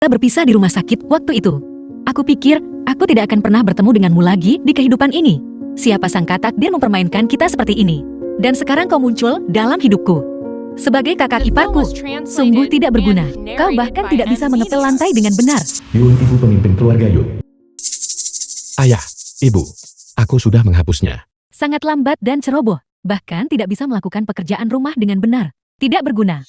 Kita berpisah di rumah sakit waktu itu. Aku pikir, aku tidak akan pernah bertemu denganmu lagi di kehidupan ini. Siapa sangka takdir mempermainkan kita seperti ini. Dan sekarang kau muncul dalam hidupku. Sebagai kakak iparku, sungguh tidak berguna. Kau bahkan tidak bisa mengepel lantai dengan benar. Yun, ibu pemimpin keluarga Yun. Ayah, ibu, aku sudah menghapusnya. Sangat lambat dan ceroboh. Bahkan tidak bisa melakukan pekerjaan rumah dengan benar. Tidak berguna.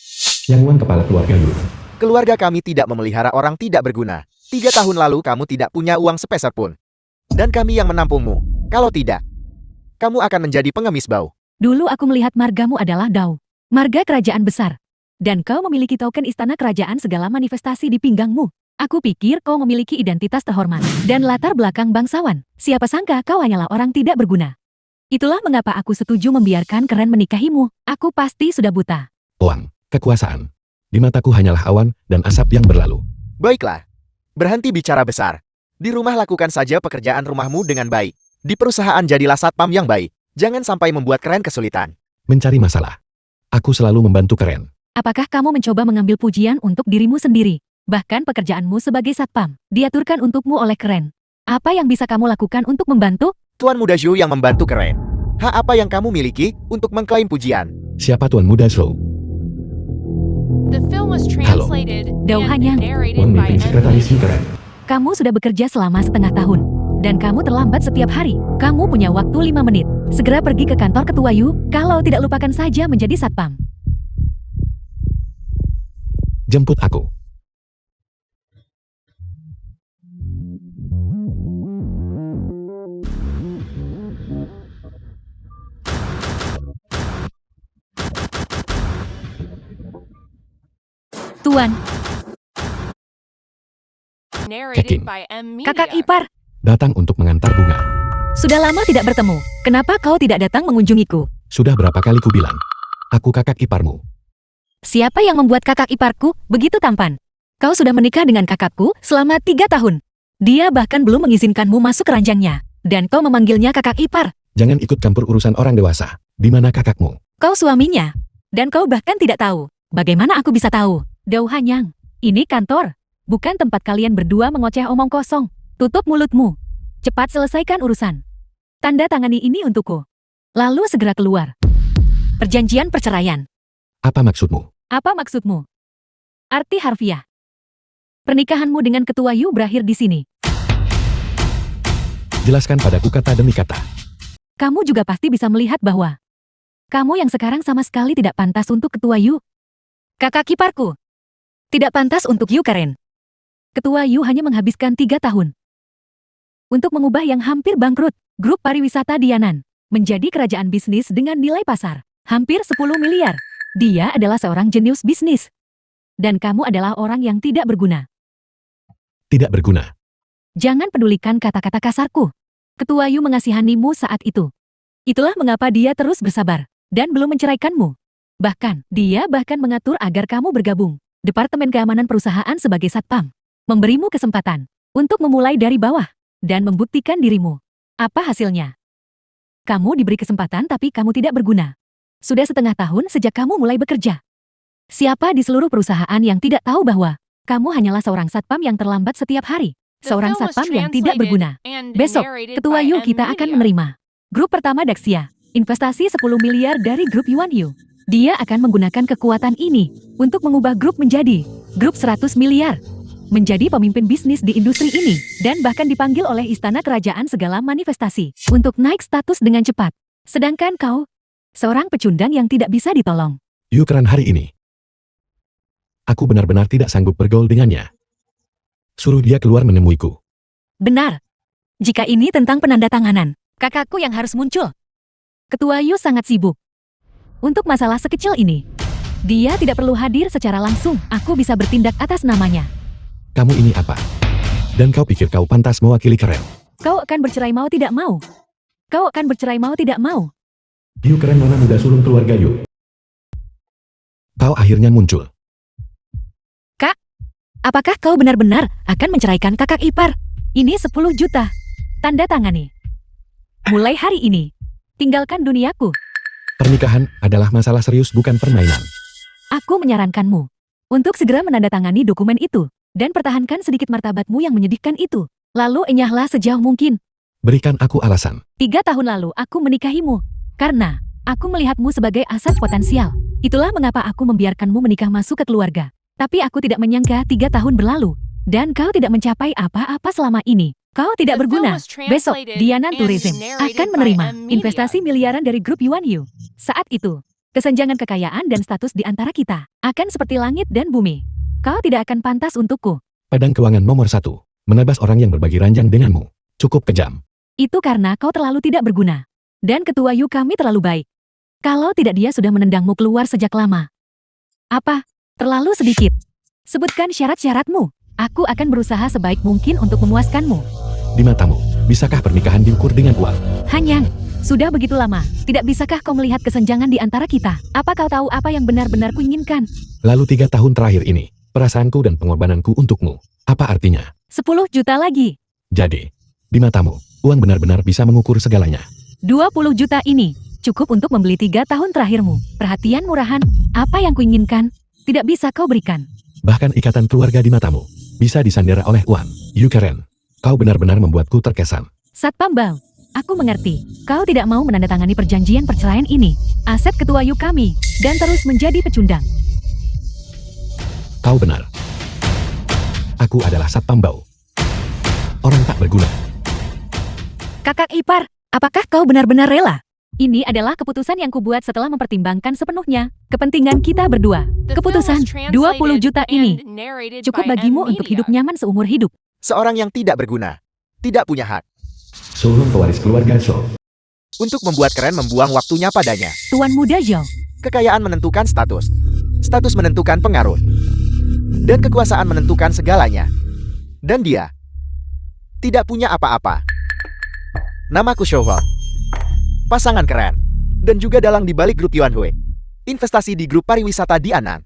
Yang Wan kepala keluarga Yun. Keluarga kami tidak memelihara orang tidak berguna. 3 tahun lalu kamu tidak punya uang sepeser pun. Dan kami yang menampungmu. Kalau tidak, kamu akan menjadi pengemis bau. Dulu aku melihat margamu adalah Dao. Marga kerajaan besar. Dan kau memiliki token istana kerajaan segala manifestasi di pinggangmu. Aku pikir kau memiliki identitas terhormat. Dan latar belakang bangsawan. Siapa sangka kau hanyalah orang tidak berguna. Itulah mengapa aku setuju membiarkan Keren menikahimu. Aku pasti sudah buta. Uang, kekuasaan. Di mataku hanyalah awan dan asap yang berlalu. Baiklah. Berhenti bicara besar. Di rumah lakukan saja pekerjaan rumahmu dengan baik. Di perusahaan jadilah satpam yang baik. Jangan sampai membuat Keren kesulitan. Mencari masalah. Aku selalu membantu Keren. Apakah kamu mencoba mengambil pujian untuk dirimu sendiri? Bahkan pekerjaanmu sebagai satpam diaturkan untukmu oleh Keren. Apa yang bisa kamu lakukan untuk membantu? Tuan Muda Zhou yang membantu Keren. Hak apa yang kamu miliki untuk mengklaim pujian? Siapa Tuan Muda Zhou? Halo, Dao Hanyang. Pemimpin sekretaris Keren. Kamu sudah bekerja selama setengah tahun. Dan kamu terlambat setiap hari. Kamu punya waktu 5 menit. Segera pergi ke kantor Ketua Yu, kalau tidak lupakan saja menjadi satpam. Jemput aku. Tuan, Keking. kakak ipar, Datang untuk mengantar bunga. sudah lama tidak bertemu. Kenapa kau tidak datang mengunjungiku? Sudah berapa kali ku bilang. Aku kakak iparmu. Siapa yang membuat kakak iparku begitu tampan? Kau sudah menikah dengan kakakku selama 3 tahun. Dia bahkan belum mengizinkanmu masuk keranjangnya. Dan kau memanggilnya kakak ipar. Jangan ikut campur urusan orang dewasa. Di mana kakakmu? Kau suaminya. Dan kau bahkan tidak tahu. Bagaimana aku bisa tahu? Dao Hanyang, ini kantor. Bukan tempat kalian berdua mengoceh omong kosong. Tutup mulutmu. Cepat selesaikan urusan. Tanda tangani ini untukku. Lalu segera keluar. Perjanjian perceraian. Apa maksudmu? Apa maksudmu? Arti harfiah. Pernikahanmu dengan Ketua Yu berakhir di sini. Jelaskan padaku kata demi kata. Kamu juga pasti bisa melihat bahwa kamu yang sekarang sama sekali tidak pantas untuk Ketua Yu. Kakak kiparku. Tidak pantas untuk Yu Karen. Ketua Yu hanya menghabiskan 3 tahun untuk mengubah yang hampir bangkrut, grup pariwisata Dianan, menjadi kerajaan bisnis dengan nilai pasar hampir 10 miliar. Dia adalah seorang jenius bisnis. Dan kamu adalah orang yang tidak berguna. Tidak berguna. Jangan pedulikan kata-kata kasarku. Ketua Yu mengasihanimu saat itu. Itulah mengapa dia terus bersabar dan belum menceraikanmu. Bahkan, dia bahkan mengatur agar kamu bergabung Departemen Keamanan Perusahaan sebagai satpam. Memberimu kesempatan untuk memulai dari bawah dan membuktikan dirimu. Apa hasilnya? Kamu diberi kesempatan tapi kamu tidak berguna. Sudah setengah tahun sejak kamu mulai bekerja. Siapa di seluruh perusahaan yang tidak tahu bahwa kamu hanyalah seorang satpam yang terlambat setiap hari? Seorang satpam yang tidak berguna. Besok, Ketua Yu kita akan menerima. Grup pertama Daxia, investasi 10 miliar dari grup Yuan Yu. Dia akan menggunakan kekuatan ini untuk mengubah grup menjadi grup 100 miliar. Menjadi pemimpin bisnis di industri ini, dan bahkan dipanggil oleh istana kerajaan segala manifestasi untuk naik status dengan cepat. Sedangkan kau, seorang pecundang yang tidak bisa ditolong. Yu Keren hari ini. Aku benar-benar tidak sanggup bergaul dengannya. Suruh dia keluar menemuiku. Benar. Jika ini tentang penandatanganan, kakakku yang harus muncul. Ketua Yu sangat sibuk. Untuk masalah sekecil ini, dia tidak perlu hadir secara langsung. Aku bisa bertindak atas namanya. Kamu ini apa? Dan kau pikir kau pantas mewakili Keren? Kau akan bercerai mau tidak mau. Kau akan bercerai mau tidak mau. Yu Keren nona muda sulung keluarga Yu. Kau akhirnya muncul. Kak, apakah kau benar-benar akan menceraikan kakak ipar? Ini 10 juta. Tanda tangani. Mulai hari ini, tinggalkan duniaku. Pernikahan adalah masalah serius bukan permainan. Aku menyarankanmu untuk segera menandatangani dokumen itu. dan pertahankan sedikit martabatmu yang menyedihkan itu. Lalu enyahlah sejauh mungkin. Berikan aku alasan. 3 tahun lalu aku menikahimu. Karena aku melihatmu sebagai aset potensial. Itulah mengapa aku membiarkanmu menikah masuk ke keluarga. Tapi aku tidak menyangka 3 tahun berlalu. Dan kau tidak mencapai apa-apa selama ini. Kau tidak berguna. Besok, Dianan Tourism akan menerima investasi miliaran dari grup Yuan Yu. Saat itu, kesenjangan kekayaan dan status di antara kita akan seperti langit dan bumi. Kau tidak akan pantas untukku. Padang keuangan nomor 1. Menebas orang yang berbagi ranjang denganmu. Cukup kejam. Itu karena kau terlalu tidak berguna. Dan ketua Yu kami terlalu baik. Kalau tidak dia sudah menendangmu keluar sejak lama. Apa? Terlalu sedikit. Sebutkan syarat-syaratmu. Aku akan berusaha sebaik mungkin untuk memuaskanmu. Di matamu, bisakah pernikahan diukur dengan uang? Hanyang, sudah begitu lama. Tidak bisakah kau melihat kesenjangan di antara kita? Apa kau tahu apa yang benar-benar kuinginkan? Lalu 3 tahun terakhir ini, perasaanku dan pengorbananku untukmu. Apa artinya? 10 juta lagi. Jadi, di matamu, uang benar-benar bisa mengukur segalanya. 20 juta ini cukup untuk membeli 3 tahun terakhirmu. Perhatian murahan, apa yang kuinginkan, tidak bisa kau berikan. Bahkan ikatan keluarga di matamu bisa disandera oleh uang. You keren. Kau benar-benar membuatku terkesan. Satpam Bao, aku mengerti. Kau tidak mau menandatangani perjanjian perceraian ini. Aset ketua Yu kami, dan terus menjadi pecundang. Kau benar. Aku adalah Satpam Bao. Orang tak berguna. Kakak ipar, apakah kau benar-benar rela? Ini adalah keputusan yang kubuat setelah mempertimbangkan sepenuhnya kepentingan kita berdua. Keputusan 20 juta ini cukup bagimu untuk hidup nyaman seumur hidup. Seorang yang tidak berguna, tidak punya hak. Seorang pewaris keluarga Zhou. Untuk membuat keren membuang waktunya padanya. Tuan muda Zhou, Kekayaan menentukan status. Status menentukan pengaruh. Dan kekuasaan menentukan segalanya. Dan dia tidak punya apa-apa. Namaku Shou Huang. Pasangan keren. Dan juga dalang di balik grup Yuan Hui. Investasi di grup pariwisata Dianan.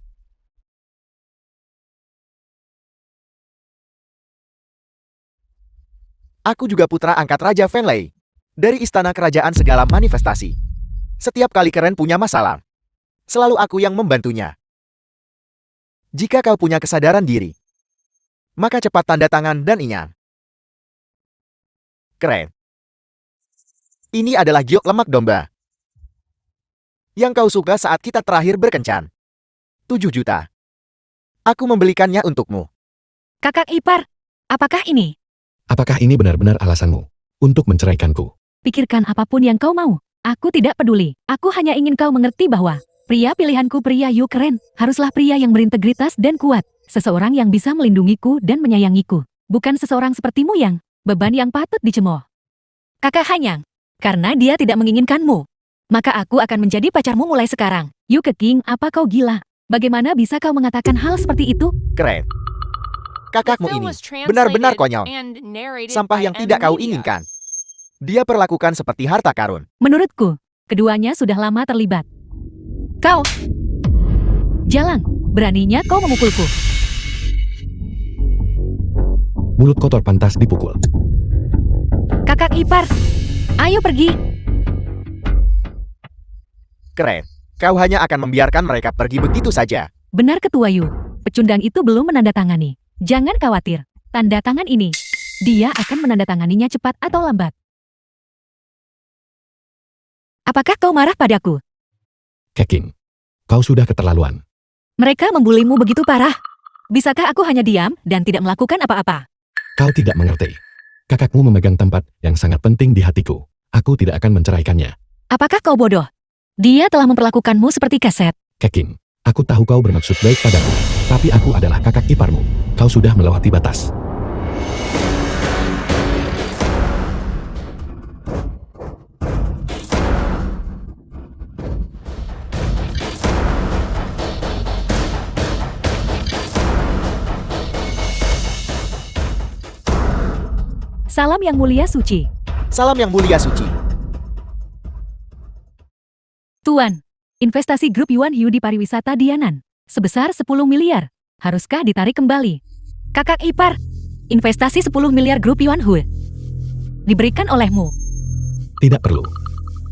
Aku juga putra angkat Raja Fenlei. Dari istana kerajaan segala manifestasi. Setiap kali keren punya masalah, selalu aku yang membantunya. Jika kau punya kesadaran diri, maka cepat tanda tangan dan ingat. Keren. Ini adalah giok lemak domba. Yang kau suka saat kita terakhir berkencan. 7 juta. Aku membelikannya untukmu. kakak ipar, apakah ini? Apakah ini benar-benar alasanmu untuk menceraikanku? Pikirkan apapun yang kau mau. Aku tidak peduli. Aku hanya ingin kau mengerti bahwa pria pilihanku pria Yu keren. Haruslah pria yang berintegritas dan kuat. Seseorang yang bisa melindungiku dan menyayangiku. Bukan seseorang sepertimu yang beban yang patut dicemooh. Kakak Hanyang, karena dia tidak menginginkanmu, maka aku akan menjadi pacarmu mulai sekarang. Yu Keking, apa kau gila? Bagaimana bisa kau mengatakan hal seperti itu? Keren. Kakakmu ini benar-benar konyol. Sampah yang tidak kau inginkan. Dia perlakukan seperti harta karun. Menurutku, keduanya sudah lama terlibat. Kau, Jalang, beraninya kau memukulku. Mulut kotor pantas dipukul. Kakak ipar, ayo pergi. Keren. Kau hanya akan membiarkan mereka pergi begitu saja. Benar Ketua Yu, pecundang itu belum menandatangani. Jangan khawatir, tanda tangan ini, dia akan menandatanganinya cepat atau lambat. Apakah kau marah padaku? Keking, kau sudah keterlaluan. Mereka membulimu begitu parah. Bisakah aku hanya diam dan tidak melakukan apa-apa? Kau tidak mengerti. Kakakmu memegang tempat yang sangat penting di hatiku. Aku tidak akan menceraikannya. Apakah kau bodoh? Dia telah memperlakukanmu seperti kaset. Keking, aku tahu kau bermaksud baik padaku. Tapi aku adalah kakak iparmu. Kau sudah melewati batas. Salam yang mulia suci. Salam yang mulia suci. Tuan, investasi grup Yuan Yu di pariwisata Dianan sebesar 10 miliar. Haruskah ditarik kembali? Kakak ipar, investasi 10 miliar grup Yuan Hu diberikan olehmu. Tidak perlu.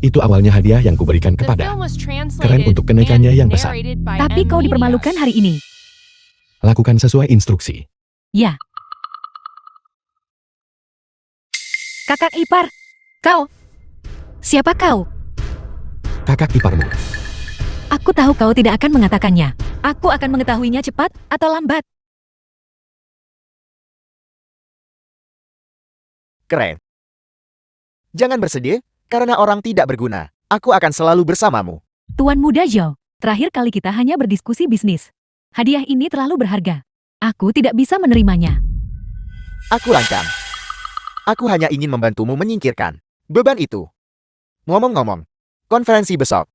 Itu awalnya hadiah yang kuberikan kepada. Keren untuk kenaikannya yang besar. Tapi kau dipermalukan hari ini. Lakukan sesuai instruksi. Ya. Kakak ipar. Kau. Siapa kau? Kakak iparmu. Aku tahu kau tidak akan mengatakannya. Aku akan mengetahuinya cepat atau lambat. Keren. Jangan bersedih, karena orang tidak berguna. Aku akan selalu bersamamu. Tuan Muda Zhao, terakhir kali kita hanya berdiskusi bisnis. Hadiah ini terlalu berharga. Aku tidak bisa menerimanya. Aku lancang. Aku hanya ingin membantumu menyingkirkan beban itu. Ngomong-ngomong, konferensi besok.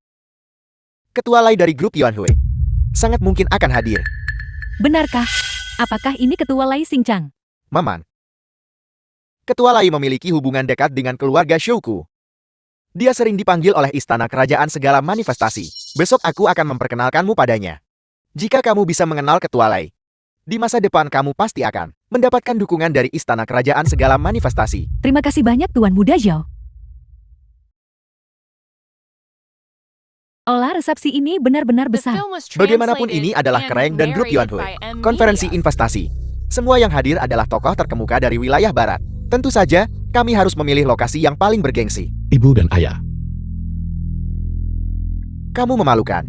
Ketua Lai dari grup Yuanhui sangat mungkin akan hadir. Benarkah? Apakah ini Ketua Lai Xingchang? Maman. Ketua Lai memiliki hubungan dekat dengan keluarga Shouku. Dia sering dipanggil oleh istana kerajaan segala manifestasi. Besok aku akan memperkenalkanmu padanya. Jika kamu bisa mengenal Ketua Lai, di masa depan kamu pasti akan mendapatkan dukungan dari istana kerajaan segala manifestasi. Terima kasih banyak Tuan Muda Zhao. Olah resepsi ini benar-benar besar. Bagaimanapun ini adalah Kereng dan grup Yuanhui. Konferensi investasi. Semua yang hadir adalah tokoh terkemuka dari wilayah barat. Tentu saja, kami harus memilih lokasi yang paling bergengsi. Ibu dan ayah. Kamu memalukan.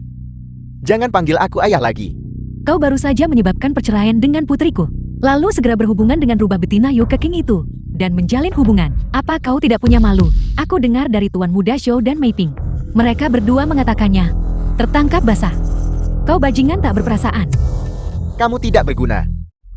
Jangan panggil aku ayah lagi. Kau baru saja menyebabkan perceraian dengan putriku. Lalu segera berhubungan dengan rubah betina Yu Keking itu. Dan menjalin hubungan. Apa kau tidak punya malu? Aku dengar dari Tuan Muda Zhou dan Mei Ping. Mereka berdua mengatakannya. Tertangkap basah. Kau bajingan tak berperasaan. Kamu tidak berguna.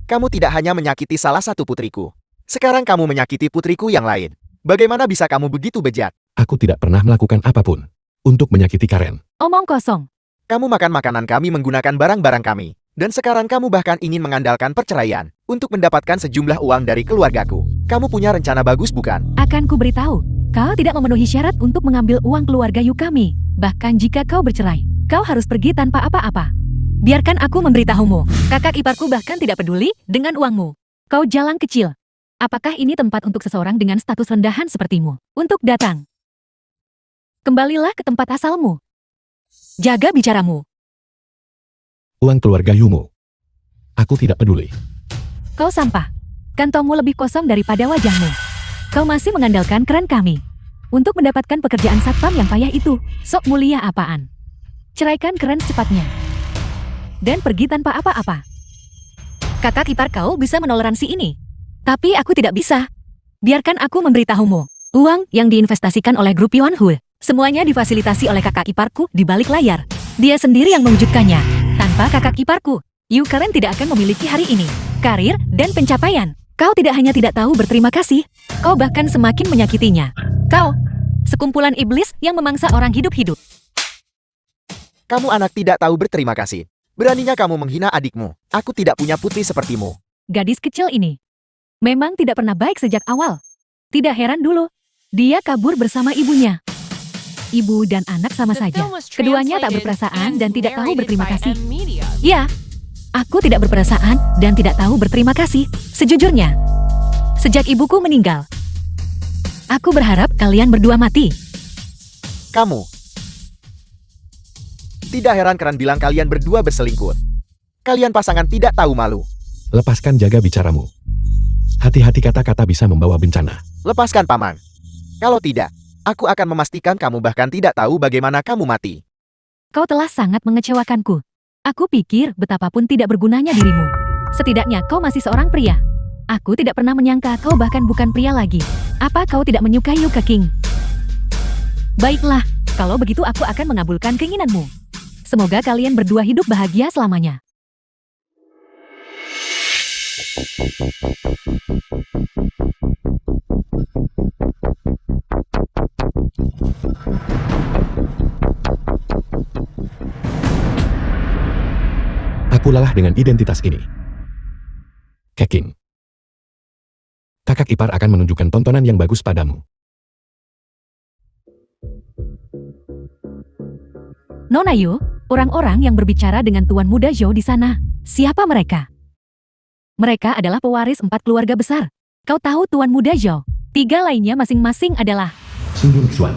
Kamu tidak hanya menyakiti salah satu putriku. Sekarang kamu menyakiti putriku yang lain. Bagaimana bisa kamu begitu bejat? Aku tidak pernah melakukan apapun untuk menyakiti Karen. Omong kosong. Kamu makan makanan kami menggunakan barang-barang kami. Dan sekarang kamu bahkan ingin mengandalkan perceraian untuk mendapatkan sejumlah uang dari keluargaku. Kamu punya rencana bagus bukan? Akan ku beritahu. Kau tidak memenuhi syarat untuk mengambil uang keluarga Yu kami. Bahkan jika kau bercerai, kau harus pergi tanpa apa-apa. Biarkan aku memberitahumu. Kakak iparku bahkan tidak peduli dengan uangmu. Kau jalan kecil. Apakah ini tempat untuk seseorang dengan status rendahan sepertimu untuk datang? Kembalilah ke tempat asalmu. Jaga bicaramu. Uang keluarga Yumu. Aku tidak peduli. Kau sampah. Kantongmu lebih kosong daripada wajahmu. Kau masih mengandalkan keren kami. Untuk mendapatkan pekerjaan satpam yang payah itu, sok mulia apaan? Ceraikan keren secepatnya. Dan pergi tanpa apa-apa. Kakak ipar kau bisa menoleransi ini. Tapi aku tidak bisa. Biarkan aku memberitahumu. Uang yang diinvestasikan oleh grup Yuanhui, semuanya difasilitasi oleh kakak iparku di balik layar. Dia sendiri yang mewujudkannya. Tanpa kakak iparku, Yu Karen tidak akan memiliki hari ini. Karir dan pencapaian. Kau tidak hanya tidak tahu berterima kasih, kau bahkan semakin menyakitinya. Kau, sekumpulan iblis yang memangsa orang hidup-hidup. Kamu anak tidak tahu berterima kasih. Beraninya kamu menghina adikmu. Aku tidak punya putri sepertimu. Gadis kecil ini memang tidak pernah baik sejak awal. Tidak heran dulu, dia kabur bersama ibunya. Ibu dan anak sama saja. Keduanya tak berperasaan dan tidak tahu berterima kasih. Ya, aku tidak berperasaan dan tidak tahu berterima kasih. Sejujurnya, sejak ibuku meninggal, aku berharap kalian berdua mati. Kamu. Tidak heran Keren bilang kalian berdua berselingkuh. Kalian pasangan tidak tahu malu. Lepaskan jaga bicaramu. Hati-hati kata-kata bisa membawa bencana. Lepaskan paman. Kalau tidak, aku akan memastikan kamu bahkan tidak tahu bagaimana kamu mati. Kau telah sangat mengecewakanku. Aku pikir betapapun tidak bergunanya dirimu. Setidaknya kau masih seorang pria. Aku tidak pernah menyangka kau bahkan bukan pria lagi. Apa kau tidak menyukai Yu Keking? Baiklah, kalau begitu aku akan mengabulkan keinginanmu. Semoga kalian berdua hidup bahagia selamanya. Aku lelah dengan identitas ini. Keking. Kakak ipar akan menunjukkan tontonan yang bagus padamu. Nona Yu, orang-orang yang berbicara dengan Tuan Muda Zhou di sana, siapa mereka? Mereka adalah pewaris 4 keluarga besar. Kau tahu Tuan Muda Zhou? 3 lainnya masing-masing adalah Su Yongxuan.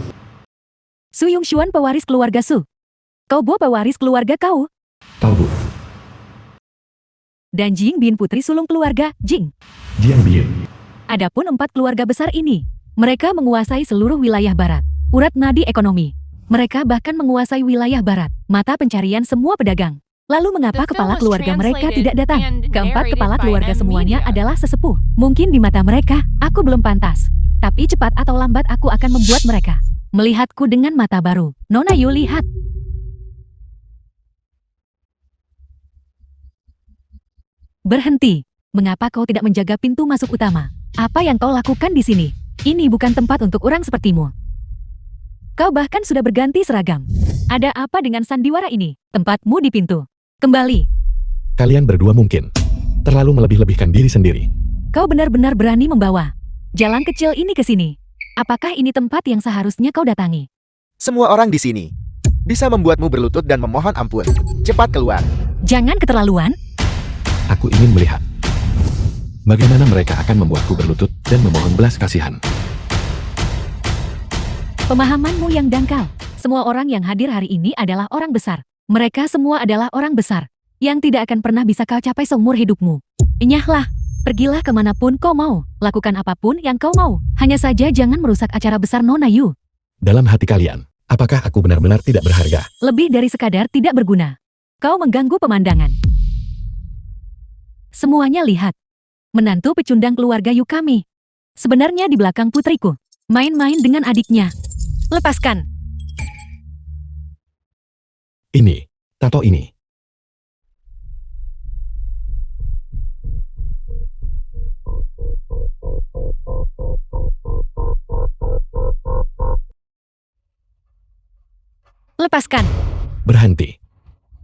Su Yongxuan pewaris keluarga Su. Kau Bo pewaris keluarga kau. Tao Bu. dan Jing Bin putri sulung keluarga Jing. Jiang Bin. Adapun 4 keluarga besar ini, mereka menguasai seluruh wilayah barat, urat nadi ekonomi. Mereka bahkan menguasai wilayah barat, mata pencarian semua pedagang. Lalu mengapa kepala keluarga mereka tidak datang? Keempat kepala keluarga semuanya adalah sesepuh. Mungkin di mata mereka, aku belum pantas. Tapi cepat atau lambat aku akan membuat mereka melihatku dengan mata baru. Nona Yu, lihat. Berhenti. Mengapa kau tidak menjaga pintu masuk utama? Apa yang kau lakukan di sini? Ini bukan tempat untuk orang sepertimu. Kau bahkan sudah berganti seragam. Ada apa dengan sandiwara ini? Tempatmu di pintu. Kembali. Kalian berdua mungkin terlalu melebih-lebihkan diri sendiri. Kau benar-benar berani membawa jalan kecil ini ke sini. Apakah ini tempat yang seharusnya kau datangi? Semua orang di sini bisa membuatmu berlutut dan memohon ampun. Cepat keluar. Jangan keterlaluan. Aku ingin melihat bagaimana mereka akan membuatku berlutut dan memohon belas kasihan. Pemahamanmu yang dangkal. Semua orang yang hadir hari ini adalah orang besar. Mereka semua adalah orang besar yang tidak akan pernah bisa kau capai seumur hidupmu. Enyahlah, pergilah kemanapun kau mau, lakukan apapun yang kau mau. Hanya saja jangan merusak acara besar Nona Yu. Dalam hati kalian, apakah aku benar-benar tidak berharga? Lebih dari sekadar tidak berguna. Kau mengganggu pemandangan. Semuanya lihat. Menantu pecundang keluarga Yu kami. Sebenarnya di belakang putriku. Main-main dengan adiknya. Lepaskan. Ini, tato ini. Lepaskan. Berhenti.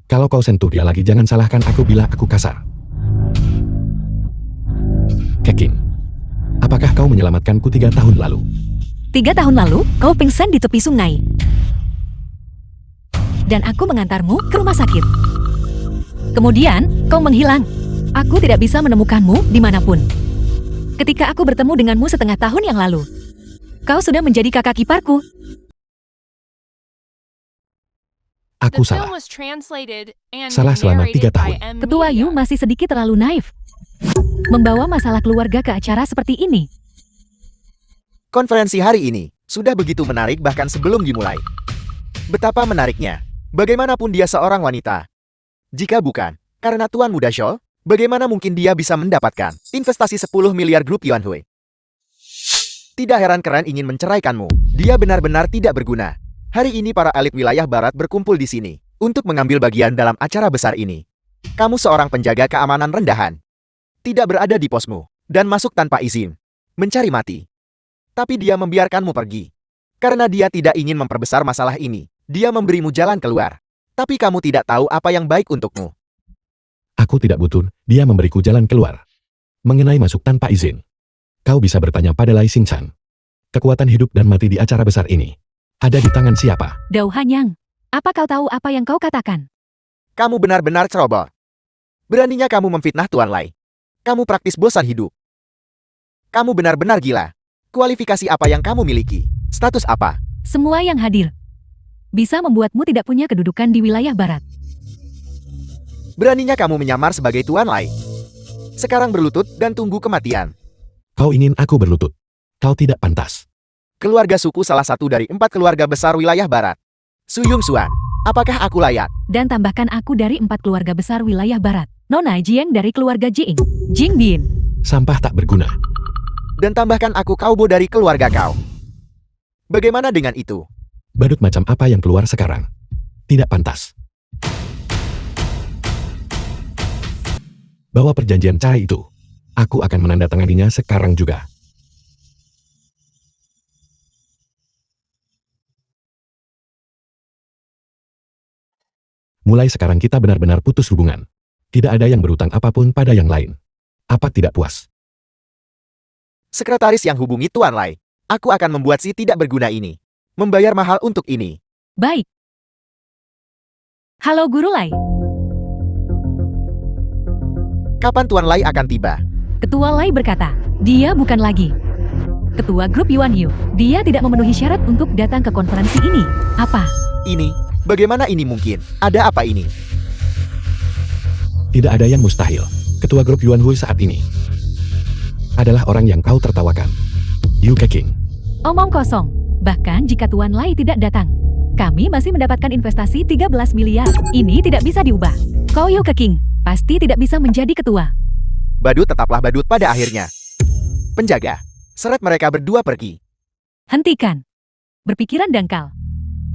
Kalau kau sentuh dia lagi jangan salahkan aku bila aku kasar. Keking, apakah kau menyelamatkanku 3 tahun lalu? 3 tahun lalu, kau pingsan di tepi sungai. Dan aku mengantarmu ke rumah sakit. Kemudian, kau menghilang. Aku tidak bisa menemukanmu dimanapun. Ketika aku bertemu denganmu setengah tahun yang lalu, kau sudah menjadi kakak iparku. Aku salah. Salah selama 3 tahun. Ketua Yu masih sedikit terlalu naif. Membawa masalah keluarga ke acara seperti ini. Konferensi hari ini sudah begitu menarik bahkan sebelum dimulai. Betapa menariknya. Bagaimanapun dia seorang wanita. Jika bukan karena Tuan Muda Shou, bagaimana mungkin dia bisa mendapatkan investasi 10 miliar grup Yuan Hui? Tidak heran Keren ingin menceraikanmu. Dia benar-benar tidak berguna. Hari ini para elit wilayah barat berkumpul di sini untuk mengambil bagian dalam acara besar ini. Kamu seorang penjaga keamanan rendahan. Tidak berada di posmu dan masuk tanpa izin. Mencari mati. Tapi dia membiarkanmu pergi. Karena dia tidak ingin memperbesar masalah ini. Dia memberimu jalan keluar. Tapi kamu tidak tahu apa yang baik untukmu. Aku tidak butuh dia memberiku jalan keluar. Mengenai masuk tanpa izin, kau bisa bertanya pada Lai Xingchan. Kekuatan hidup dan mati di acara besar ini ada di tangan siapa? Dao Hanyang, apa kau tahu apa yang kau katakan? Kamu benar-benar ceroboh. Beraninya kamu memfitnah Tuan Lai. Kamu praktis bosan hidup. Kamu benar-benar gila. Kualifikasi apa yang kamu miliki? Status apa? Semua yang hadir bisa membuatmu tidak punya kedudukan di wilayah barat. Beraninya kamu menyamar sebagai Tuan Lai. Sekarang berlutut dan tunggu kematian. Kau ingin aku berlutut. Kau tidak pantas. Keluarga suku salah satu dari 4 keluarga besar wilayah barat. Su Yung Xuan, apakah aku layak? Dan tambahkan aku dari 4 keluarga besar wilayah barat. Nona Jiang dari keluarga Jing. Jing Bin. Sampah tak berguna. Dan tambahkan aku Kaubo dari keluarga kau. Bagaimana dengan itu? Badut macam apa yang keluar sekarang? Tidak pantas. Bawa perjanjian cerai itu. Aku akan menandatanganinya sekarang juga. Mulai sekarang kita benar-benar putus hubungan. Tidak ada yang berutang apapun pada yang lain. Apa tidak puas? Sekretaris yang hubungi Tuan Lai. Aku akan membuat si tidak berguna ini membayar mahal untuk ini. Baik. Halo Guru Lai. Kapan Tuan Lai akan tiba? Ketua Lai berkata, dia bukan lagi Ketua Grup Yuan Yu. Dia tidak memenuhi syarat untuk datang ke konferensi ini. Apa? Ini? Bagaimana ini mungkin? Ada apa ini? Tidak ada yang mustahil. Ketua grup Yuan Hui saat ini adalah orang yang kau tertawakan. Yu Keqing. Omong kosong. Bahkan jika Tuan Lai tidak datang, kami masih mendapatkan investasi 13 miliar. Ini tidak bisa diubah. Kau Yu Keqing pasti tidak bisa menjadi ketua. Badut tetaplah badut pada akhirnya. Penjaga, seret mereka berdua pergi. Hentikan. Berpikiran dangkal.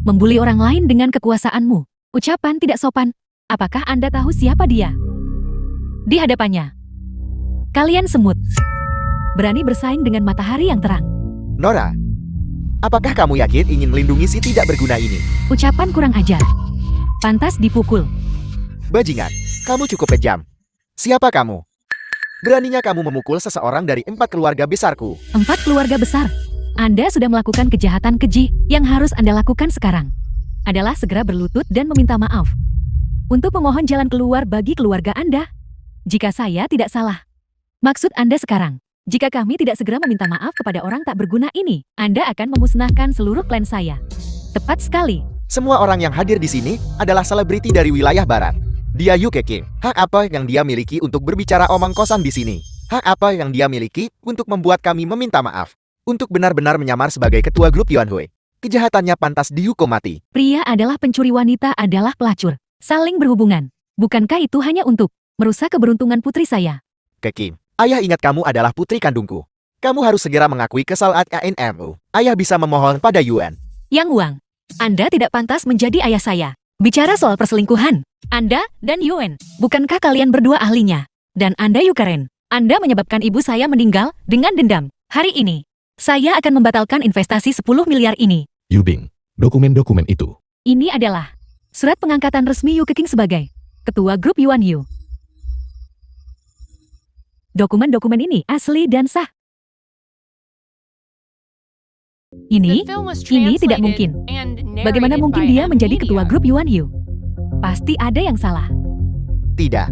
Membuli orang lain dengan kekuasaanmu. Ucapan tidak sopan. Apakah Anda tahu siapa dia? Di hadapannya, kalian semut. Berani bersaing dengan matahari yang terang. Nora, apakah kamu yakin ingin melindungi si tidak berguna ini? Ucapan kurang ajar. Pantas dipukul. Bajingan, kamu cukup kejam. Siapa kamu? Beraninya kamu memukul seseorang dari 4 keluarga besarku. 4 keluarga besar. Anda sudah melakukan kejahatan keji. Yang harus Anda lakukan sekarang adalah segera berlutut dan meminta maaf. Untuk memohon jalan keluar bagi keluarga Anda. Jika saya tidak salah. Maksud Anda sekarang, jika kami tidak segera meminta maaf kepada orang tak berguna ini, Anda akan memusnahkan seluruh klan saya. Tepat sekali. Semua orang yang hadir di sini adalah selebriti dari wilayah barat. Dia Yu Keqing. Hak apa yang dia miliki untuk berbicara omong kosong di sini? Hak apa yang dia miliki untuk membuat kami meminta maaf? Untuk benar-benar menyamar sebagai ketua grup Yuan Hui. Kejahatannya pantas dihukum mati. Pria adalah pencuri, wanita adalah pelacur. Saling berhubungan. Bukankah itu hanya untuk merusak keberuntungan putri saya? Keqing, ayah ingat kamu adalah putri kandungku. Kamu harus segera mengakui kesalahan ANMU. Ayah bisa memohon pada Yuan. Yang Wang, Anda tidak pantas menjadi ayah saya. Bicara soal perselingkuhan, Anda dan Yuan, bukankah kalian berdua ahlinya? Dan Anda Yu Karen, Anda menyebabkan ibu saya meninggal dengan dendam. Hari ini, saya akan membatalkan investasi 10 miliar ini. Yu Bing. Dokumen-dokumen itu. Ini adalah surat pengangkatan resmi Yu Keqing sebagai ketua grup Yuan Yu. Dokumen-dokumen ini asli dan sah. Ini tidak mungkin. Bagaimana mungkin dia menjadi ketua grup Yuan Yu? Pasti ada yang salah. Tidak.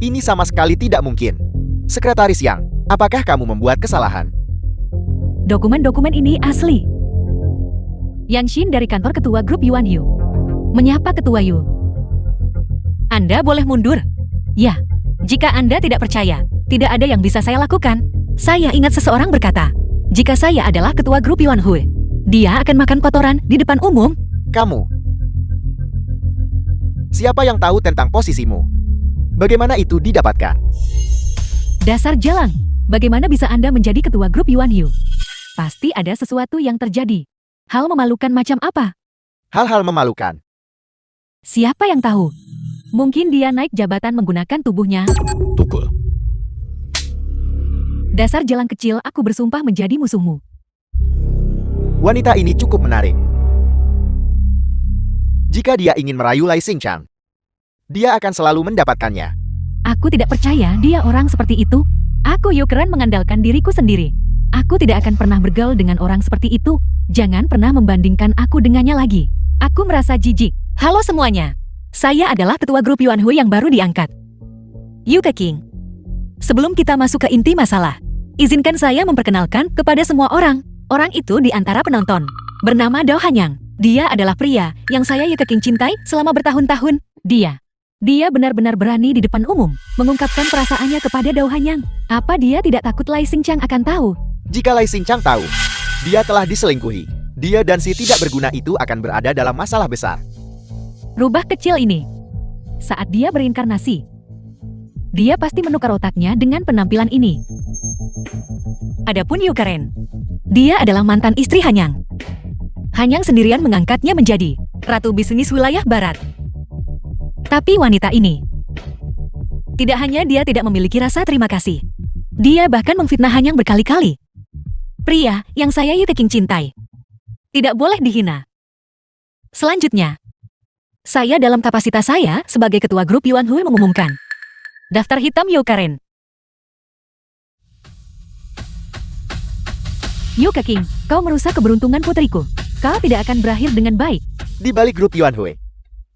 Ini sama sekali tidak mungkin. Sekretaris Yang, apakah kamu membuat kesalahan? Dokumen-dokumen ini asli. Yang Xin dari kantor ketua grup Yuan Yu menyapa ketua Yu. Anda boleh mundur. Ya, jika Anda tidak percaya, tidak ada yang bisa saya lakukan. Saya ingat seseorang berkata, jika saya adalah ketua grup Yuan Hui, dia akan makan kotoran di depan umum. Kamu. Siapa yang tahu tentang posisimu? Bagaimana itu didapatkan? Dasar jalang. Bagaimana bisa Anda menjadi ketua grup Yuan Yu? Pasti ada sesuatu yang terjadi. Hal memalukan macam apa? Hal-hal memalukan. Siapa yang tahu? Mungkin dia naik jabatan menggunakan tubuhnya. Tukul. Dasar jalang kecil, aku bersumpah menjadi musuhmu. Wanita ini cukup menarik. Jika dia ingin merayu Lai Xingchang, dia akan selalu mendapatkannya. Aku tidak percaya dia orang seperti itu. Aku Yu Keren mengandalkan diriku sendiri. Aku tidak akan pernah bergaul dengan orang seperti itu. Jangan pernah membandingkan aku dengannya lagi. Aku merasa jijik. Halo semuanya. Saya adalah ketua grup Yuan Hui yang baru diangkat. Yu Keqing. Sebelum kita masuk ke inti masalah, izinkan saya memperkenalkan kepada semua orang. Orang itu di antara penonton. Bernama Dao Hanyang. Dia adalah pria yang saya Yu Keqing cintai selama bertahun-tahun. Dia benar-benar berani di depan umum mengungkapkan perasaannya kepada Dao Hanyang. Apa dia tidak takut Lai Xingchang akan tahu? Jika Lai Xingchang tahu, dia telah diselingkuhi. Dia dan si tidak berguna itu akan berada dalam masalah besar. Rubah kecil ini, saat dia berinkarnasi, dia pasti menukar otaknya dengan penampilan ini. Adapun Yu Karen, dia adalah mantan istri Hanyang. Hanyang sendirian mengangkatnya menjadi ratu bisnis wilayah barat. Tapi wanita ini, tidak hanya dia tidak memiliki rasa terima kasih, dia bahkan memfitnah Hanyang berkali-kali. Pria yang saya Yu Keqing cintai tidak boleh dihina. Selanjutnya, saya dalam kapasitas saya sebagai ketua grup Yuan Hui mengumumkan daftar hitam Yu Karen. Yu Keqing, kau merusak keberuntungan putriku. Kau tidak akan berakhir dengan baik. Di balik grup Yuan Hui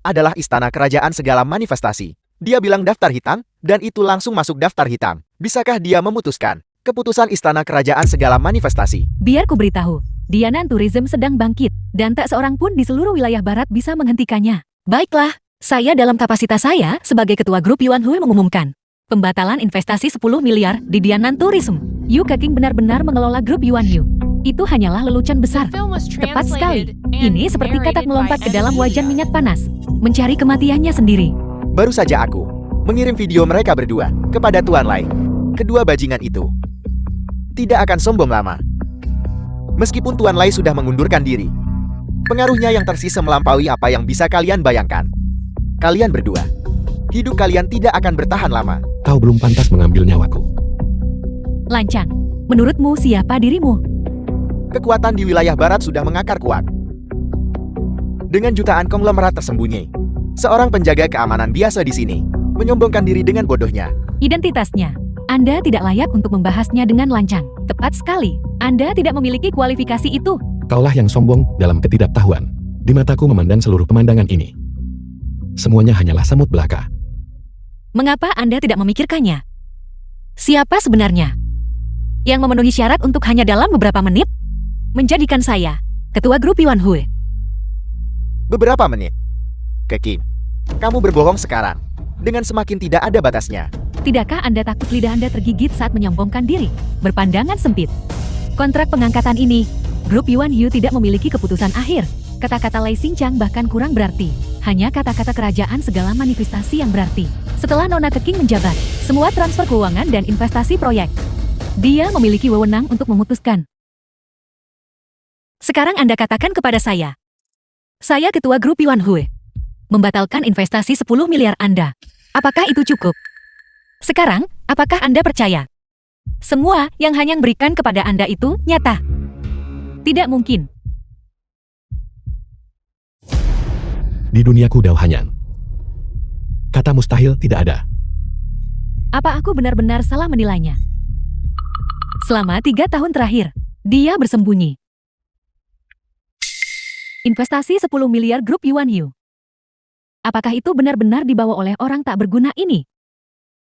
adalah istana kerajaan segala manifestasi. Dia bilang daftar hitam, dan itu langsung masuk daftar hitam. Bisakah dia memutuskan keputusan istana kerajaan segala manifestasi? Biar ku beritahu, Dianan Tourism sedang bangkit, dan tak seorang pun di seluruh wilayah barat bisa menghentikannya. Baiklah, saya dalam kapasitas saya sebagai ketua grup Yuan Hui mengumumkan Pembatalan investasi 10 miliar di Dianan Tourism. Yu Keqing benar-benar mengelola grup Yuan Yu. Itu hanyalah lelucon besar. Tepat sekali. Ini seperti katak melompat ke dalam wajan minyak panas, mencari kematiannya sendiri. Baru saja aku mengirim video mereka berdua kepada Tuan Lai. Kedua bajingan itu tidak akan sombong lama. Meskipun Tuan Lai sudah mengundurkan diri, pengaruhnya yang tersisa melampaui apa yang bisa kalian bayangkan. Kalian berdua, hidup kalian tidak akan bertahan lama. Kau belum pantas mengambil nyawaku. Lancang, menurutmu siapa dirimu? Kekuatan di wilayah barat sudah mengakar kuat. Dengan jutaan konglomerat tersembunyi, seorang penjaga keamanan biasa di sini menyombongkan diri dengan bodohnya. Identitasnya. Anda tidak layak untuk membahasnya dengan lancang. Tepat sekali. Anda tidak memiliki kualifikasi itu. Kaulah yang sombong dalam ketidaktahuan. Di mataku memandang seluruh pemandangan ini. Semuanya hanyalah semut belaka. Mengapa Anda tidak memikirkannya? Siapa sebenarnya yang memenuhi syarat untuk hanya dalam beberapa menit menjadikan saya ketua grup Yuan Hui? Beberapa menit. Keqing, kamu berbohong sekarang dengan semakin tidak ada batasnya. Tidakkah Anda takut lidah Anda tergigit saat menyombongkan diri? Berpandangan sempit. Kontrak pengangkatan ini, grup Yuan Yu tidak memiliki keputusan akhir. Kata-kata Lai Xingqiang bahkan kurang berarti. Hanya kata-kata kerajaan segala manifestasi yang berarti. Setelah Nona Keqing menjabat, semua transfer keuangan dan investasi proyek, dia memiliki wewenang untuk memutuskan. Sekarang Anda katakan kepada saya ketua grup Yuan Hui, membatalkan investasi 10 miliar Anda. Apakah itu cukup? Sekarang, apakah Anda percaya? Semua yang Hanyang berikan kepada Anda itu nyata. Tidak mungkin. Di duniaku Dao Hanyang, kata mustahil tidak ada. Apa aku benar-benar salah menilainya? Selama 3 tahun terakhir, dia bersembunyi. Investasi 10 miliar grup Yuan Yu. Apakah itu benar-benar dibawa oleh orang tak berguna ini?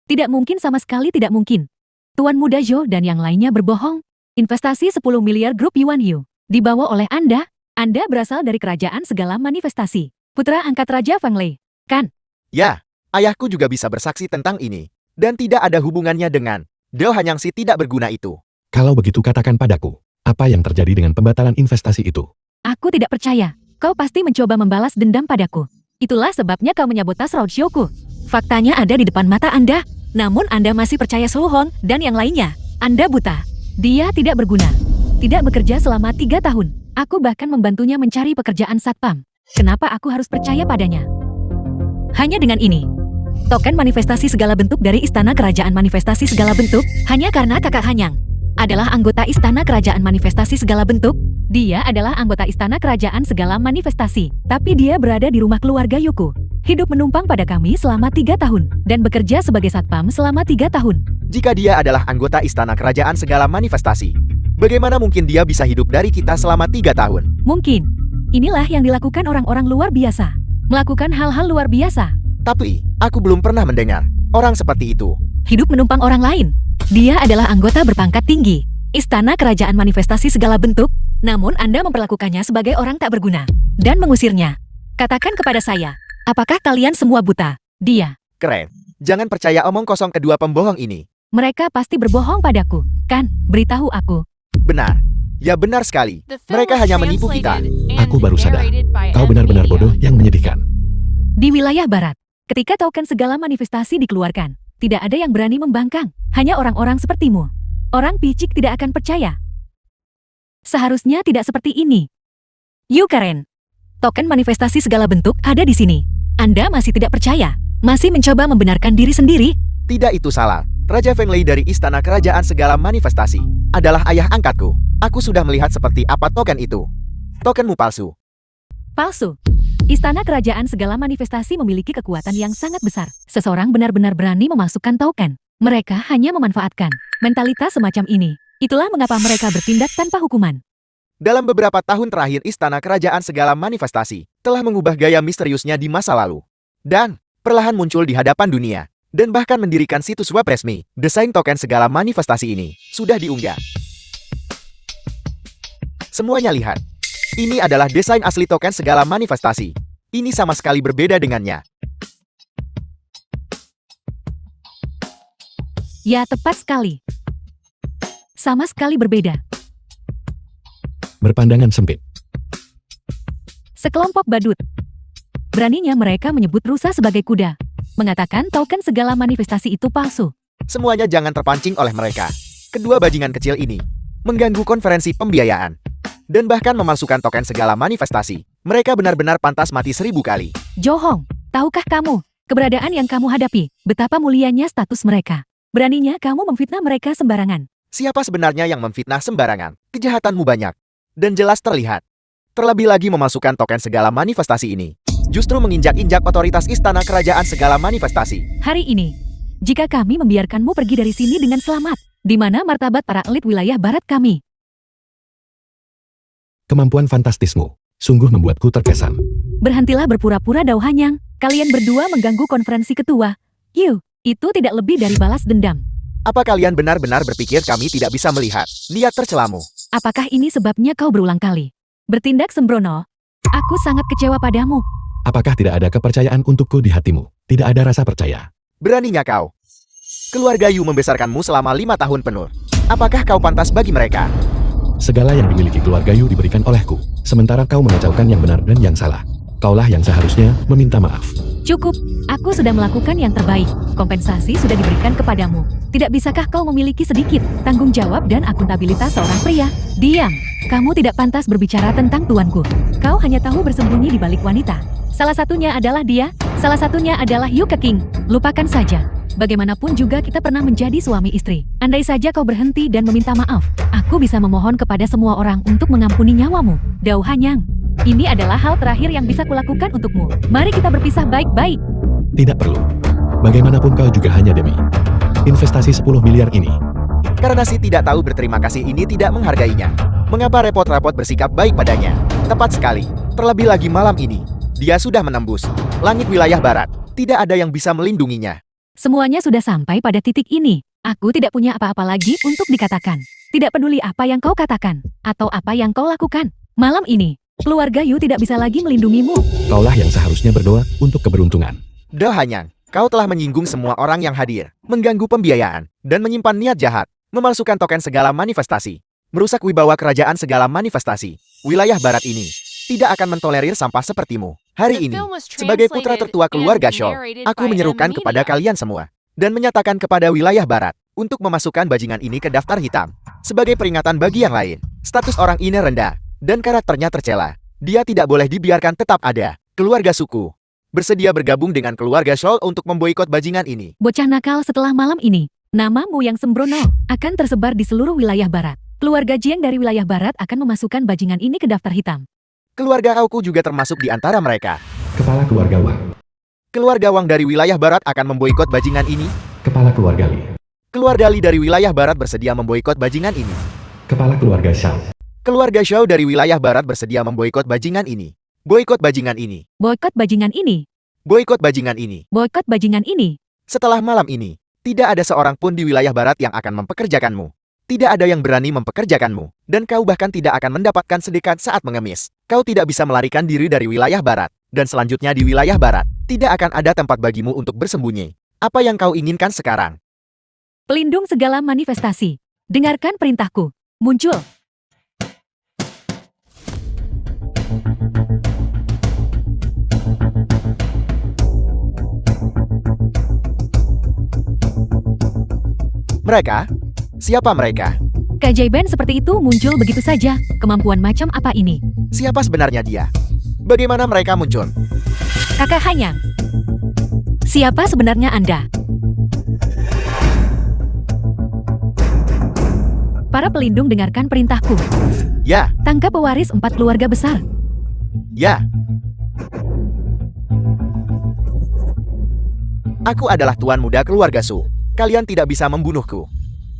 Tidak mungkin, sama sekali tidak mungkin. Tuan Muda Zhou dan yang lainnya berbohong. Investasi 10 miliar grup Yuan Yu dibawa oleh Anda. Anda berasal dari kerajaan segala manifestasi. Putra angkat Raja Feng Lei, kan? Ya, ayahku juga bisa bersaksi tentang ini. Dan tidak ada hubungannya dengan Dao Hanyang si tidak berguna itu. Kalau begitu katakan padaku, apa yang terjadi dengan pembatalan investasi itu? Aku tidak percaya. Kau pasti mencoba membalas dendam padaku. Itulah sebabnya kau menyabotas roadshow-ku. Faktanya ada di depan mata Anda. Namun Anda masih percaya Su Hong dan yang lainnya. Anda buta. Dia tidak berguna. Tidak bekerja selama 3 tahun. Aku bahkan membantunya mencari pekerjaan satpam. Kenapa aku harus percaya padanya? Hanya dengan ini. Token manifestasi segala bentuk dari Istana Kerajaan Manifestasi Segala Bentuk, hanya karena kakak Hanyang adalah anggota Istana Kerajaan Manifestasi Segala Bentuk. Dia adalah anggota Istana Kerajaan Segala Manifestasi, tapi dia berada di rumah keluarga Yuku. Hidup menumpang pada kami selama 3 tahun, dan bekerja sebagai satpam selama 3 tahun. Jika dia adalah anggota Istana Kerajaan Segala Manifestasi, bagaimana mungkin dia bisa hidup dari kita selama 3 tahun? Mungkin. Inilah yang dilakukan orang-orang luar biasa. Melakukan hal-hal luar biasa. Tapi, aku belum pernah mendengar orang seperti itu. Hidup menumpang orang lain. Dia adalah anggota berpangkat tinggi Istana Kerajaan Manifestasi Segala Bentuk, namun Anda memperlakukannya sebagai orang tak berguna dan mengusirnya. Katakan kepada saya, apakah kalian semua buta? Dia. Keren. Jangan percaya omong kosong kedua pembohong ini. Mereka pasti berbohong padaku, kan? Beritahu aku. Benar. Ya benar sekali. Mereka hanya menipu kita. Aku baru sadar. Kau benar-benar bodoh yang menyedihkan. Di wilayah barat, ketika token segala manifestasi dikeluarkan, tidak ada yang berani membangkang. Hanya orang-orang sepertimu. Orang picik tidak akan percaya. Seharusnya tidak seperti ini. You Karen. Token manifestasi segala bentuk ada di sini. Anda masih tidak percaya? Masih mencoba membenarkan diri sendiri? Tidak, itu salah. Raja Feng Lei dari Istana Kerajaan Segala Manifestasi adalah ayah angkatku. Aku sudah melihat seperti apa token itu. Tokenmu palsu. Palsu. Istana Kerajaan Segala Manifestasi memiliki kekuatan yang sangat besar. Seseorang benar-benar berani memasukkan token. Mereka hanya memanfaatkan mentalitas semacam ini. Itulah mengapa mereka bertindak tanpa hukuman. Dalam beberapa tahun terakhir, Istana Kerajaan Segala Manifestasi telah mengubah gaya misteriusnya di masa lalu. Dan perlahan muncul di hadapan dunia. Dan bahkan mendirikan situs web resmi. Desain token segala manifestasi ini sudah diunggah. Semuanya lihat. Ini adalah desain asli token segala manifestasi. Ini sama sekali berbeda dengannya. Ya, tepat sekali. Sama sekali berbeda. Berpandangan sempit. Sekelompok badut. Beraninya mereka menyebut rusa sebagai kuda. Mengatakan token segala manifestasi itu palsu. Semuanya jangan terpancing oleh mereka. Kedua bajingan kecil ini mengganggu konferensi pembiayaan dan bahkan memalsukan token segala manifestasi. Mereka benar-benar pantas mati 1000 kali. Johong, tahukah kamu, keberadaan yang kamu hadapi, betapa mulianya status mereka. Beraninya kamu memfitnah mereka sembarangan. Siapa sebenarnya yang memfitnah sembarangan? Kejahatanmu banyak dan jelas terlihat. Terlebih lagi memasukkan token segala manifestasi ini justru menginjak-injak otoritas istana kerajaan segala manifestasi. Hari ini, jika kami membiarkanmu pergi dari sini dengan selamat, di mana martabat para elit wilayah barat kami? Kemampuan fantastismu sungguh membuatku terkesan. Berhentilah berpura-pura Dao Hanyang, kalian berdua mengganggu konferensi ketua. Itu tidak lebih dari balas dendam. Apa kalian benar-benar berpikir kami tidak bisa melihat niat tercelamu? Apakah ini sebabnya kau berulang kali bertindak sembrono? Aku sangat kecewa padamu. Apakah tidak ada kepercayaan untukku di hatimu? Tidak ada rasa percaya. Beraninya kau. Keluarga Yu membesarkanmu selama 5 tahun penuh. Apakah kau pantas bagi mereka? Segala yang dimiliki keluarga Yu diberikan olehku, sementara kau mengacaukan yang benar dan yang salah. Kaulah yang seharusnya meminta maaf. Cukup, aku sudah melakukan yang terbaik. Kompensasi sudah diberikan kepadamu. Tidak bisakah kau memiliki sedikit tanggung jawab dan akuntabilitas seorang pria? Diam, kamu tidak pantas berbicara tentang tuanku. Kau hanya tahu bersembunyi di balik wanita. Salah satunya adalah dia, salah satunya adalah Yu Keking. Lupakan saja. Bagaimanapun juga kita pernah menjadi suami istri. Andai saja kau berhenti dan meminta maaf, aku bisa memohon kepada semua orang untuk mengampuni nyawamu. Dao Hanyang, ini adalah hal terakhir yang bisa kulakukan untukmu. Mari kita berpisah baik-baik. Tidak perlu. Bagaimanapun kau juga hanya demi investasi 10 miliar ini. Karena si tidak tahu berterima kasih ini tidak menghargainya. Mengapa repot-repot bersikap baik padanya? Tepat sekali. Terlebih lagi malam ini, dia sudah menembus langit wilayah barat. Tidak ada yang bisa melindunginya. Semuanya sudah sampai pada titik ini. Aku tidak punya apa-apa lagi untuk dikatakan. Tidak peduli apa yang kau katakan, atau apa yang kau lakukan. Malam ini, keluarga Yu tidak bisa lagi melindungimu. Kaulah yang seharusnya berdoa untuk keberuntungan. Dao Hanyang, kau telah menyinggung semua orang yang hadir, mengganggu pembiayaan, dan menyimpan niat jahat, memalsukan token segala manifestasi, merusak wibawa kerajaan segala manifestasi. Wilayah barat ini tidak akan mentolerir sampah sepertimu. Hari ini, sebagai putra tertua keluarga Shaw, aku menyerukan kepada kalian semua dan menyatakan kepada wilayah barat untuk memasukkan bajingan ini ke daftar hitam. Sebagai peringatan bagi yang lain, status orang ini rendah dan karakternya tercela. Dia tidak boleh dibiarkan tetap ada. Keluarga suku bersedia bergabung dengan keluarga Shaw untuk memboikot bajingan ini. Bocah nakal, setelah malam ini, namamu yang sembrono akan tersebar di seluruh wilayah barat. Keluarga Jiang dari wilayah barat akan memasukkan bajingan ini ke daftar hitam. Keluarga Auku juga termasuk di antara mereka. Kepala keluarga Wang. Keluarga Wang dari wilayah barat akan memboikot bajingan ini. Kepala keluarga Li. Keluarga Li dari wilayah barat bersedia memboikot bajingan ini. Kepala keluarga Xiao. Keluarga Xiao dari wilayah barat bersedia memboikot bajingan ini. Boikot bajingan ini. Boikot bajingan ini. Boikot bajingan ini. Boikot bajingan ini. Setelah malam ini, tidak ada seorang pun di wilayah barat yang akan mempekerjakanmu. Tidak ada yang berani mempekerjakanmu, dan kau bahkan tidak akan mendapatkan sedekat saat mengemis. Kau tidak bisa melarikan diri dari wilayah barat, dan selanjutnya di wilayah barat, tidak akan ada tempat bagimu untuk bersembunyi. Apa yang kau inginkan sekarang? Pelindung segala manifestasi. Dengarkan perintahku. Muncul. Mereka? Siapa mereka? Keajaiban seperti itu muncul begitu saja. Kemampuan macam apa ini? Siapa sebenarnya dia? Bagaimana mereka muncul? Kakak Hanyang. Siapa sebenarnya Anda? Para pelindung, dengarkan perintahku. Ya, Tangkap pewaris 4 keluarga besar. ya. Aku adalah tuan muda keluarga Su. Kalian tidak bisa membunuhku.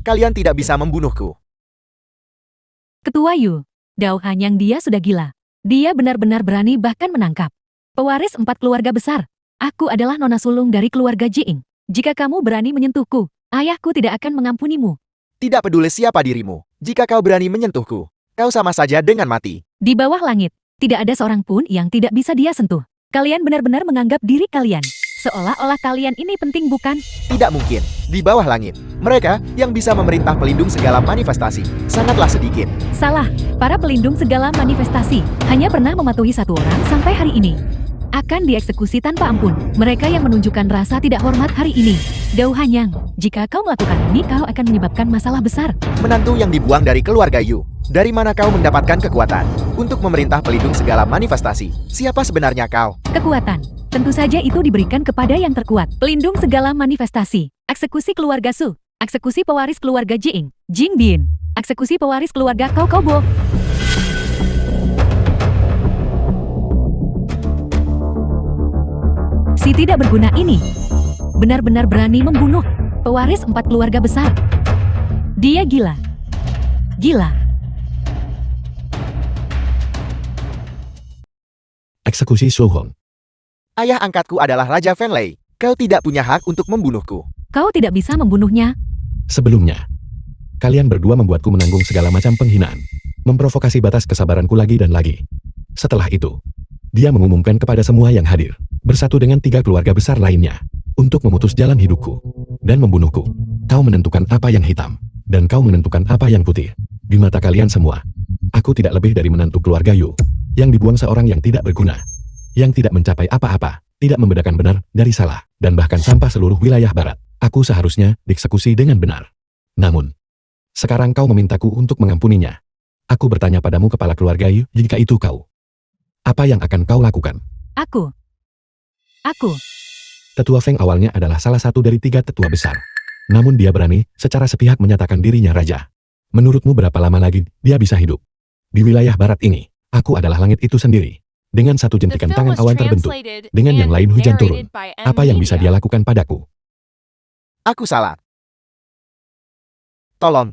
Kalian tidak bisa membunuhku. Ketua Yu, Dao Hanyang, dia sudah gila. Dia benar-benar berani bahkan menangkap pewaris 4 keluarga besar. Aku adalah nona sulung dari keluarga Jiing. Jika kamu berani menyentuhku, ayahku tidak akan mengampunimu. Tidak peduli siapa dirimu. Jika kau berani menyentuhku, kau sama saja dengan mati. Di bawah langit, tidak ada seorang pun yang tidak bisa dia sentuh. Kalian benar-benar menganggap diri kalian Seolah-olah kalian ini penting bukan? Tidak mungkin. Di bawah langit, mereka yang bisa memerintah pelindung segala manifestasi sangatlah sedikit. Salah, para pelindung segala manifestasi hanya pernah mematuhi satu orang sampai hari ini. Akan dieksekusi tanpa ampun. Mereka yang menunjukkan rasa tidak hormat hari ini. Dao Hanyang, jika kau melakukan ini kau akan menyebabkan masalah besar. Menantu yang dibuang dari keluarga Yu. Dari mana kau mendapatkan kekuatan untuk memerintah pelindung segala manifestasi? Siapa sebenarnya kau? Kekuatan. Tentu saja itu diberikan kepada yang terkuat. Pelindung segala manifestasi. Eksekusi keluarga Su. Eksekusi pewaris keluarga Jing. Jing Bin. Eksekusi pewaris keluarga Kau Kobo. Si tidak berguna ini benar-benar berani membunuh pewaris 4 keluarga besar. Dia gila. Gila. Eksekusi Su Hong. Ayah angkatku adalah Raja Fenlei. Kau tidak punya hak untuk membunuhku. Kau tidak bisa membunuhnya. Sebelumnya, kalian berdua membuatku menanggung segala macam penghinaan, memprovokasi batas kesabaranku lagi dan lagi. Setelah itu, dia mengumumkan kepada semua yang hadir, bersatu dengan 3 keluarga besar lainnya, untuk memutus jalan hidupku dan membunuhku. Kau menentukan apa yang hitam, dan kau menentukan apa yang putih. Di mata kalian semua, aku tidak lebih dari menantu keluarga Yu, yang dibuang seorang yang tidak berguna, yang tidak mencapai apa-apa, tidak membedakan benar dari salah, dan bahkan sampah seluruh wilayah barat. Aku seharusnya dieksekusi dengan benar. Namun, sekarang kau memintaku untuk mengampuninya. Aku bertanya padamu kepala keluarga Yu, jika itu kau, apa yang akan kau lakukan? Aku. Tetua Feng awalnya adalah salah satu dari 3 tetua besar. Namun dia berani secara sepihak menyatakan dirinya raja. Menurutmu berapa lama lagi dia bisa hidup? Di wilayah barat ini, aku adalah langit itu sendiri. Dengan satu jentikan tangan awan terbentuk, dengan yang lain hujan turun. Apa yang bisa dia lakukan padaku? Aku salah. Tolong.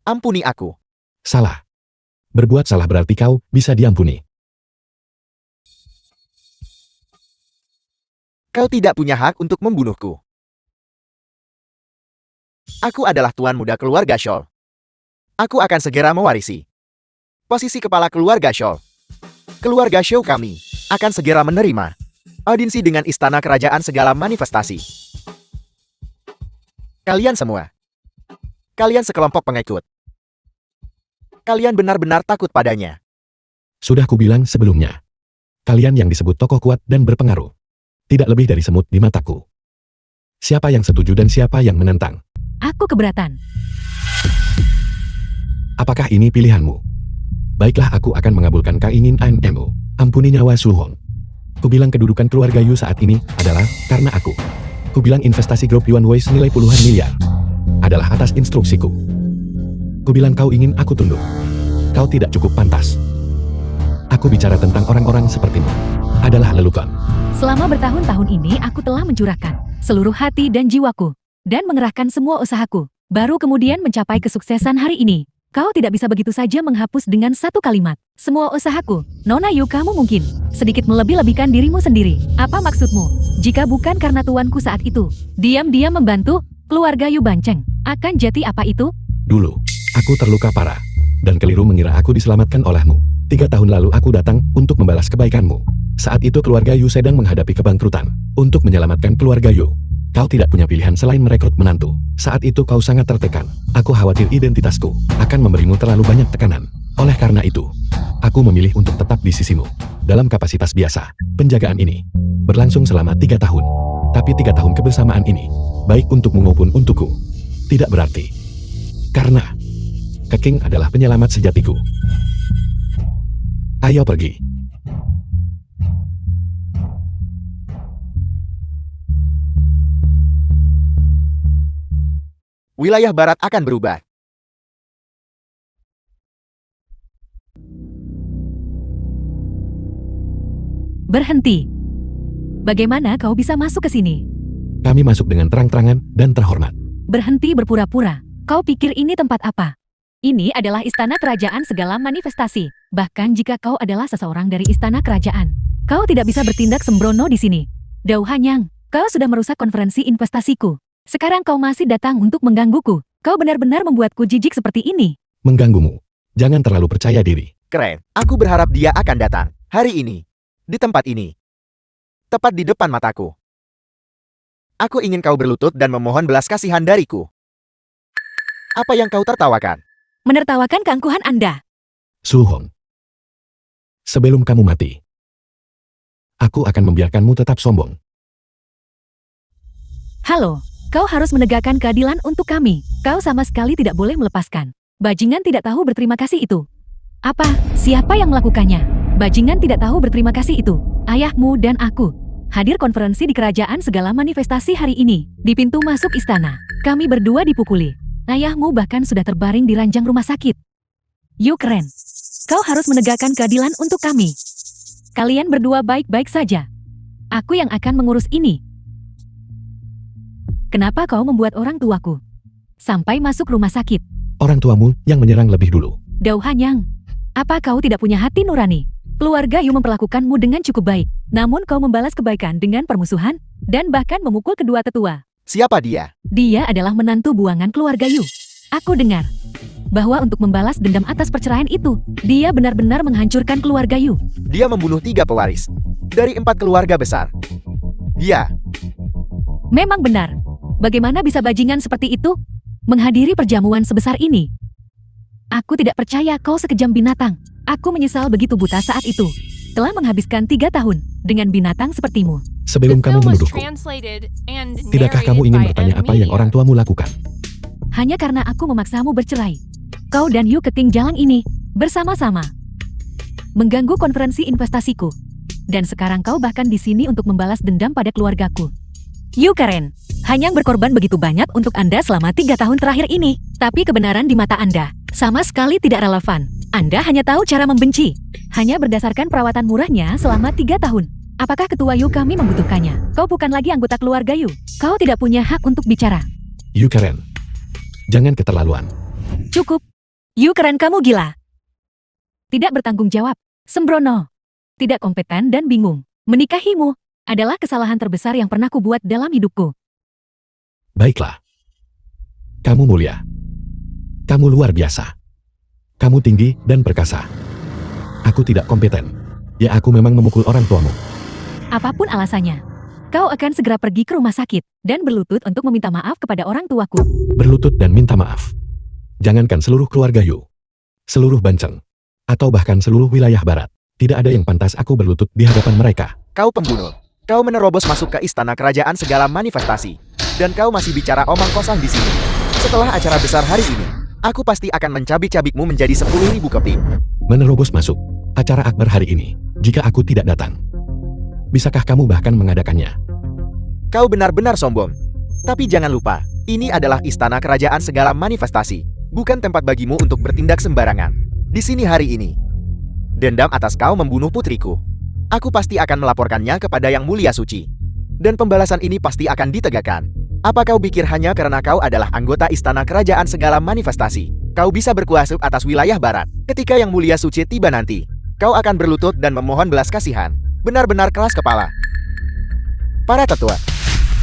Ampuni aku. Salah. Berbuat salah berarti kau bisa diampuni. Kau tidak punya hak untuk membunuhku. Aku adalah tuan muda keluarga Scholl. Aku akan segera mewarisi posisi kepala keluarga Scholl. Keluarga Shou kami akan segera menerima audiensi dengan istana kerajaan segala manifestasi. Kalian semua. Kalian sekelompok pengikut. Kalian benar-benar takut padanya. Sudah kubilang sebelumnya. Kalian yang disebut tokoh kuat dan berpengaruh. Tidak lebih dari semut di mataku. Siapa yang setuju dan siapa yang menentang? Aku keberatan. Apakah ini pilihanmu? Baiklah, aku akan mengabulkan keinginanmu. Ampuni nyawa Su Hong. Kubilang kedudukan keluarga Yu saat ini adalah karena aku. Kubilang investasi grup Yuan Wei senilai puluhan miliar adalah atas instruksiku. Kubilang kau ingin aku tunduk. Kau tidak cukup pantas. Aku bicara tentang orang-orang sepertimu. Adalah lelucon. Selama bertahun-tahun ini aku telah mencurahkan seluruh hati dan jiwaku dan mengerahkan semua usahaku. Baru kemudian mencapai kesuksesan hari ini. Kau tidak bisa begitu saja menghapus dengan satu kalimat semua usahaku. Nona Yu, kamu mungkin sedikit melebih-lebihkan dirimu sendiri. Apa maksudmu? Jika bukan karena tuanku saat itu diam-diam membantu keluarga Yu Banceng, akan jadi apa itu? Dulu, aku terluka parah dan keliru mengira aku diselamatkan olehmu. 3 tahun lalu aku datang untuk membalas kebaikanmu. Saat itu keluarga Yu sedang menghadapi kebangkrutan. Untuk menyelamatkan keluarga Yu, kau tidak punya pilihan selain merekrut menantu. Saat itu kau sangat tertekan. Aku khawatir identitasku akan memberimu terlalu banyak tekanan. Oleh karena itu, aku memilih untuk tetap di sisimu. Dalam kapasitas biasa, penjagaan ini berlangsung selama 3 tahun. Tapi 3 tahun kebersamaan ini, baik untukmu maupun untukku, tidak berarti. Karena Keking adalah penyelamat sejatiku. Ayo pergi. Wilayah barat akan berubah. Berhenti. Bagaimana kau bisa masuk ke sini? Kami masuk dengan terang-terangan dan terhormat. Berhenti berpura-pura. Kau pikir ini tempat apa? Ini adalah istana kerajaan segala manifestasi. Bahkan jika kau adalah seseorang dari istana kerajaan, kau tidak bisa bertindak sembrono di sini. Dao Hanyang, kau sudah merusak konferensi investasiku. Sekarang kau masih datang untuk menggangguku. Kau benar-benar membuatku jijik seperti ini. Mengganggumu. Jangan terlalu percaya diri. Keren. Aku berharap dia akan datang hari ini. Di tempat ini. Tepat di depan mataku. Aku ingin kau berlutut dan memohon belas kasihan dariku. Apa yang kau tertawakan? Menertawakan keangkuhan Anda. Su Hong. Sebelum kamu mati, aku akan membiarkanmu tetap sombong. Halo, kau harus menegakkan keadilan untuk kami. Kau sama sekali tidak boleh melepaskan. Bajingan tidak tahu berterima kasih itu. Apa? Siapa yang melakukannya? Bajingan tidak tahu berterima kasih itu. Ayahmu dan aku. Hadir konferensi di kerajaan segala manifestasi hari ini. Di pintu masuk istana, kami berdua dipukuli. Ayahmu bahkan sudah terbaring di ranjang rumah sakit. Yu keren. Kau harus menegakkan keadilan untuk kami. Kalian berdua baik-baik saja. Aku yang akan mengurus ini. Kenapa kau membuat orang tuaku sampai masuk rumah sakit? Orang tuamu yang menyerang lebih dulu. Dao Hanyang, apa kau tidak punya hati nurani? Keluarga Yu memperlakukanmu dengan cukup baik, namun kau membalas kebaikan dengan permusuhan, dan bahkan memukul kedua tetua. Siapa dia? Dia adalah menantu buangan keluarga Yu. Aku dengar bahwa untuk membalas dendam atas perceraian itu, dia benar-benar menghancurkan keluarga Yu. Dia membunuh 3 pewaris dari 4 keluarga besar. Dia. Memang benar. Bagaimana bisa bajingan seperti itu menghadiri perjamuan sebesar ini? Aku tidak percaya kau sekejam binatang. Aku menyesal begitu buta saat itu. Telah menghabiskan 3 tahun dengan binatang sepertimu. Sebelum kamu menuduhku, tidakkah kamu ingin bertanya apa yang orang tuamu lakukan? Hanya karena aku memaksamu bercerai. Kau dan Yu Keting Jalang ini bersama-sama mengganggu konferensi investasiku. Dan sekarang kau bahkan di sini untuk membalas dendam pada keluargaku. Yu Karen, Hanyang berkorban begitu banyak untuk Anda selama 3 tahun terakhir ini. Tapi kebenaran di mata Anda sama sekali tidak relevan. Anda hanya tahu cara membenci. Hanya berdasarkan perawatan murahnya selama 3 tahun. Apakah ketua Yu kami membutuhkannya? Kau bukan lagi anggota keluarga Yu. Kau tidak punya hak untuk bicara. Yu Karen, jangan keterlaluan. Cukup. Yu Karen, kamu gila. Tidak bertanggung jawab. Sembrono. Tidak kompeten dan bingung. Menikahimu adalah kesalahan terbesar yang pernah kubuat dalam hidupku. Baiklah. Kamu mulia. Kamu luar biasa. Kamu tinggi dan perkasa. Aku tidak kompeten. Ya, aku memang memukul orang tuamu. Apapun alasannya, kau akan segera pergi ke rumah sakit dan berlutut untuk meminta maaf kepada orang tuaku. Berlutut dan minta maaf. Jangankan seluruh keluarga Yu, seluruh Banceng, atau bahkan seluruh wilayah barat. Tidak ada yang pantas aku berlutut di hadapan mereka. Kau pembunuh. Kau menerobos masuk ke istana kerajaan segala manifestasi. Dan kau masih bicara omong kosong di sini. Setelah acara besar hari ini, aku pasti akan mencabik-cabikmu menjadi 10.000 keping. Menerobos masuk acara akbar hari ini, jika aku tidak datang. Bisakah kamu bahkan mengadakannya? Kau benar-benar sombong. Tapi jangan lupa, ini adalah istana kerajaan segala manifestasi, bukan tempat bagimu untuk bertindak sembarangan. Di sini hari ini, dendam atas kau membunuh putriku. Aku pasti akan melaporkannya kepada Yang Mulia Suci. Dan pembalasan ini pasti akan ditegakkan. Apa kau pikir hanya karena kau adalah anggota istana kerajaan segala manifestasi, kau bisa berkuasa atas wilayah barat? Ketika Yang Mulia Suci tiba nanti, kau akan berlutut dan memohon belas kasihan. Benar-benar keras kepala. Para tetua,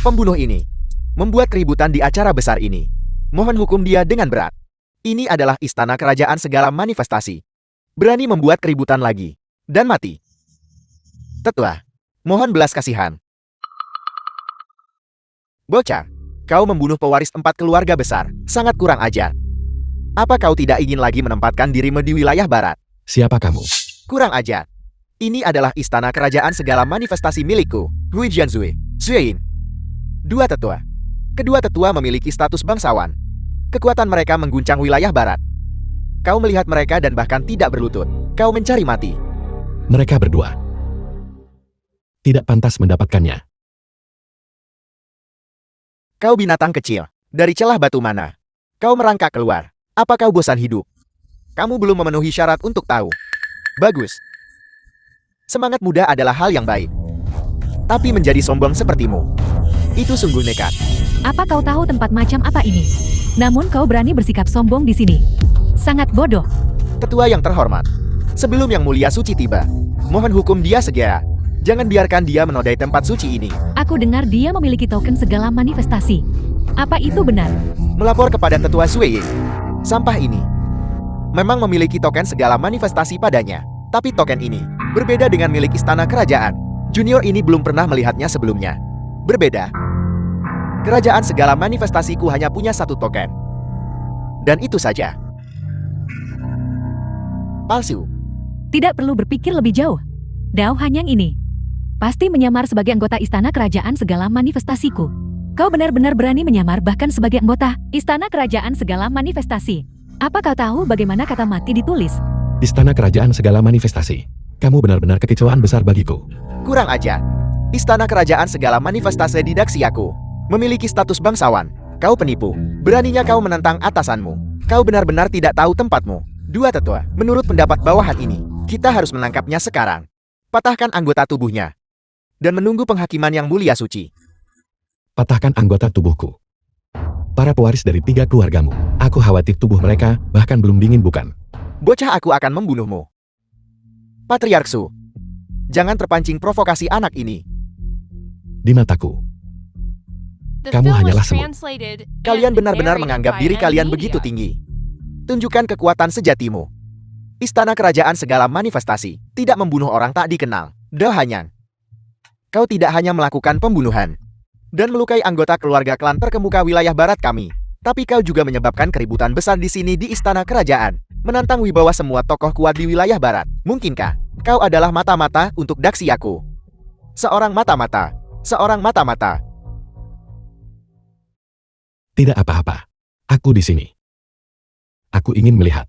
pembunuh ini membuat keributan di acara besar ini. Mohon hukum dia dengan berat. Ini adalah istana kerajaan segala manifestasi. Berani membuat keributan lagi. Dan mati. Tetua, mohon belas kasihan. Bocah, kau membunuh pewaris 4 keluarga besar. Sangat kurang ajar. Apa kau tidak ingin lagi menempatkan dirimu di wilayah barat? Siapa kamu? Kurang ajar. Ini adalah istana kerajaan segala manifestasi milikku, Hui Jianzui, Xueyin. 2 tetua. Kedua tetua memiliki status bangsawan. Kekuatan mereka mengguncang wilayah barat. Kau melihat mereka dan bahkan tidak berlutut. Kau mencari mati. Mereka berdua tidak pantas mendapatkannya. Kau binatang kecil. Dari celah batu mana? Kau merangkak keluar. Apa kau bosan hidup? Kamu belum memenuhi syarat untuk tahu. Bagus. Semangat muda adalah hal yang baik. Tapi menjadi sombong sepertimu, itu sungguh nekat. Apa kau tahu tempat macam apa ini? Namun kau berani bersikap sombong di sini. Sangat bodoh. Tetua yang terhormat, sebelum Yang Mulia Suci tiba, mohon hukum dia segera. Jangan biarkan dia menodai tempat suci ini. Aku dengar dia memiliki token segala manifestasi. Apa itu benar? Melapor kepada Tetua Xueyin. Sampah ini memang memiliki token segala manifestasi padanya. Tapi token ini berbeda dengan milik istana kerajaan. Junior ini belum pernah melihatnya sebelumnya. Berbeda. Kerajaan segala manifestasiku hanya punya satu token. Dan itu saja. Palsu. Tidak perlu berpikir lebih jauh. Dao Hanyang ini pasti menyamar sebagai anggota istana kerajaan segala manifestasiku. Kau benar-benar berani menyamar bahkan sebagai anggota istana kerajaan segala manifestasi. Apa kau tahu bagaimana kata mati ditulis? Istana kerajaan segala manifestasi. Kamu benar-benar kekecewaan besar bagiku. Kurang ajar. Istana kerajaan segala manifestasi di Daxiaku memiliki status bangsawan. Kau penipu. Beraninya kau menentang atasanmu. Kau benar-benar tidak tahu tempatmu. Dua tetua, menurut pendapat bawahan ini, kita harus menangkapnya sekarang. Patahkan anggota tubuhnya. Dan menunggu penghakiman yang mulia suci. Patahkan anggota tubuhku. Para pewaris dari 3 keluargamu. Aku khawatir tubuh mereka bahkan belum dingin bukan? Bocah, aku akan membunuhmu. Patriark Su, jangan terpancing provokasi anak ini. Di mataku, kamu hanyalah semut. Kalian benar-benar menganggap diri kalian begitu tinggi. Tunjukkan kekuatan sejatimu. Istana kerajaan segala manifestasi tidak membunuh orang tak dikenal. Dao Hanyang, kau tidak hanya melakukan pembunuhan dan melukai anggota keluarga klan terkemuka wilayah barat kami, tapi kau juga menyebabkan keributan besar di sini di istana kerajaan, menantang wibawa semua tokoh kuat di wilayah barat. Mungkinkah kau adalah mata-mata untuk Daxiaku? Seorang mata-mata, seorang mata-mata. Tidak apa-apa. Aku di sini. Aku ingin melihat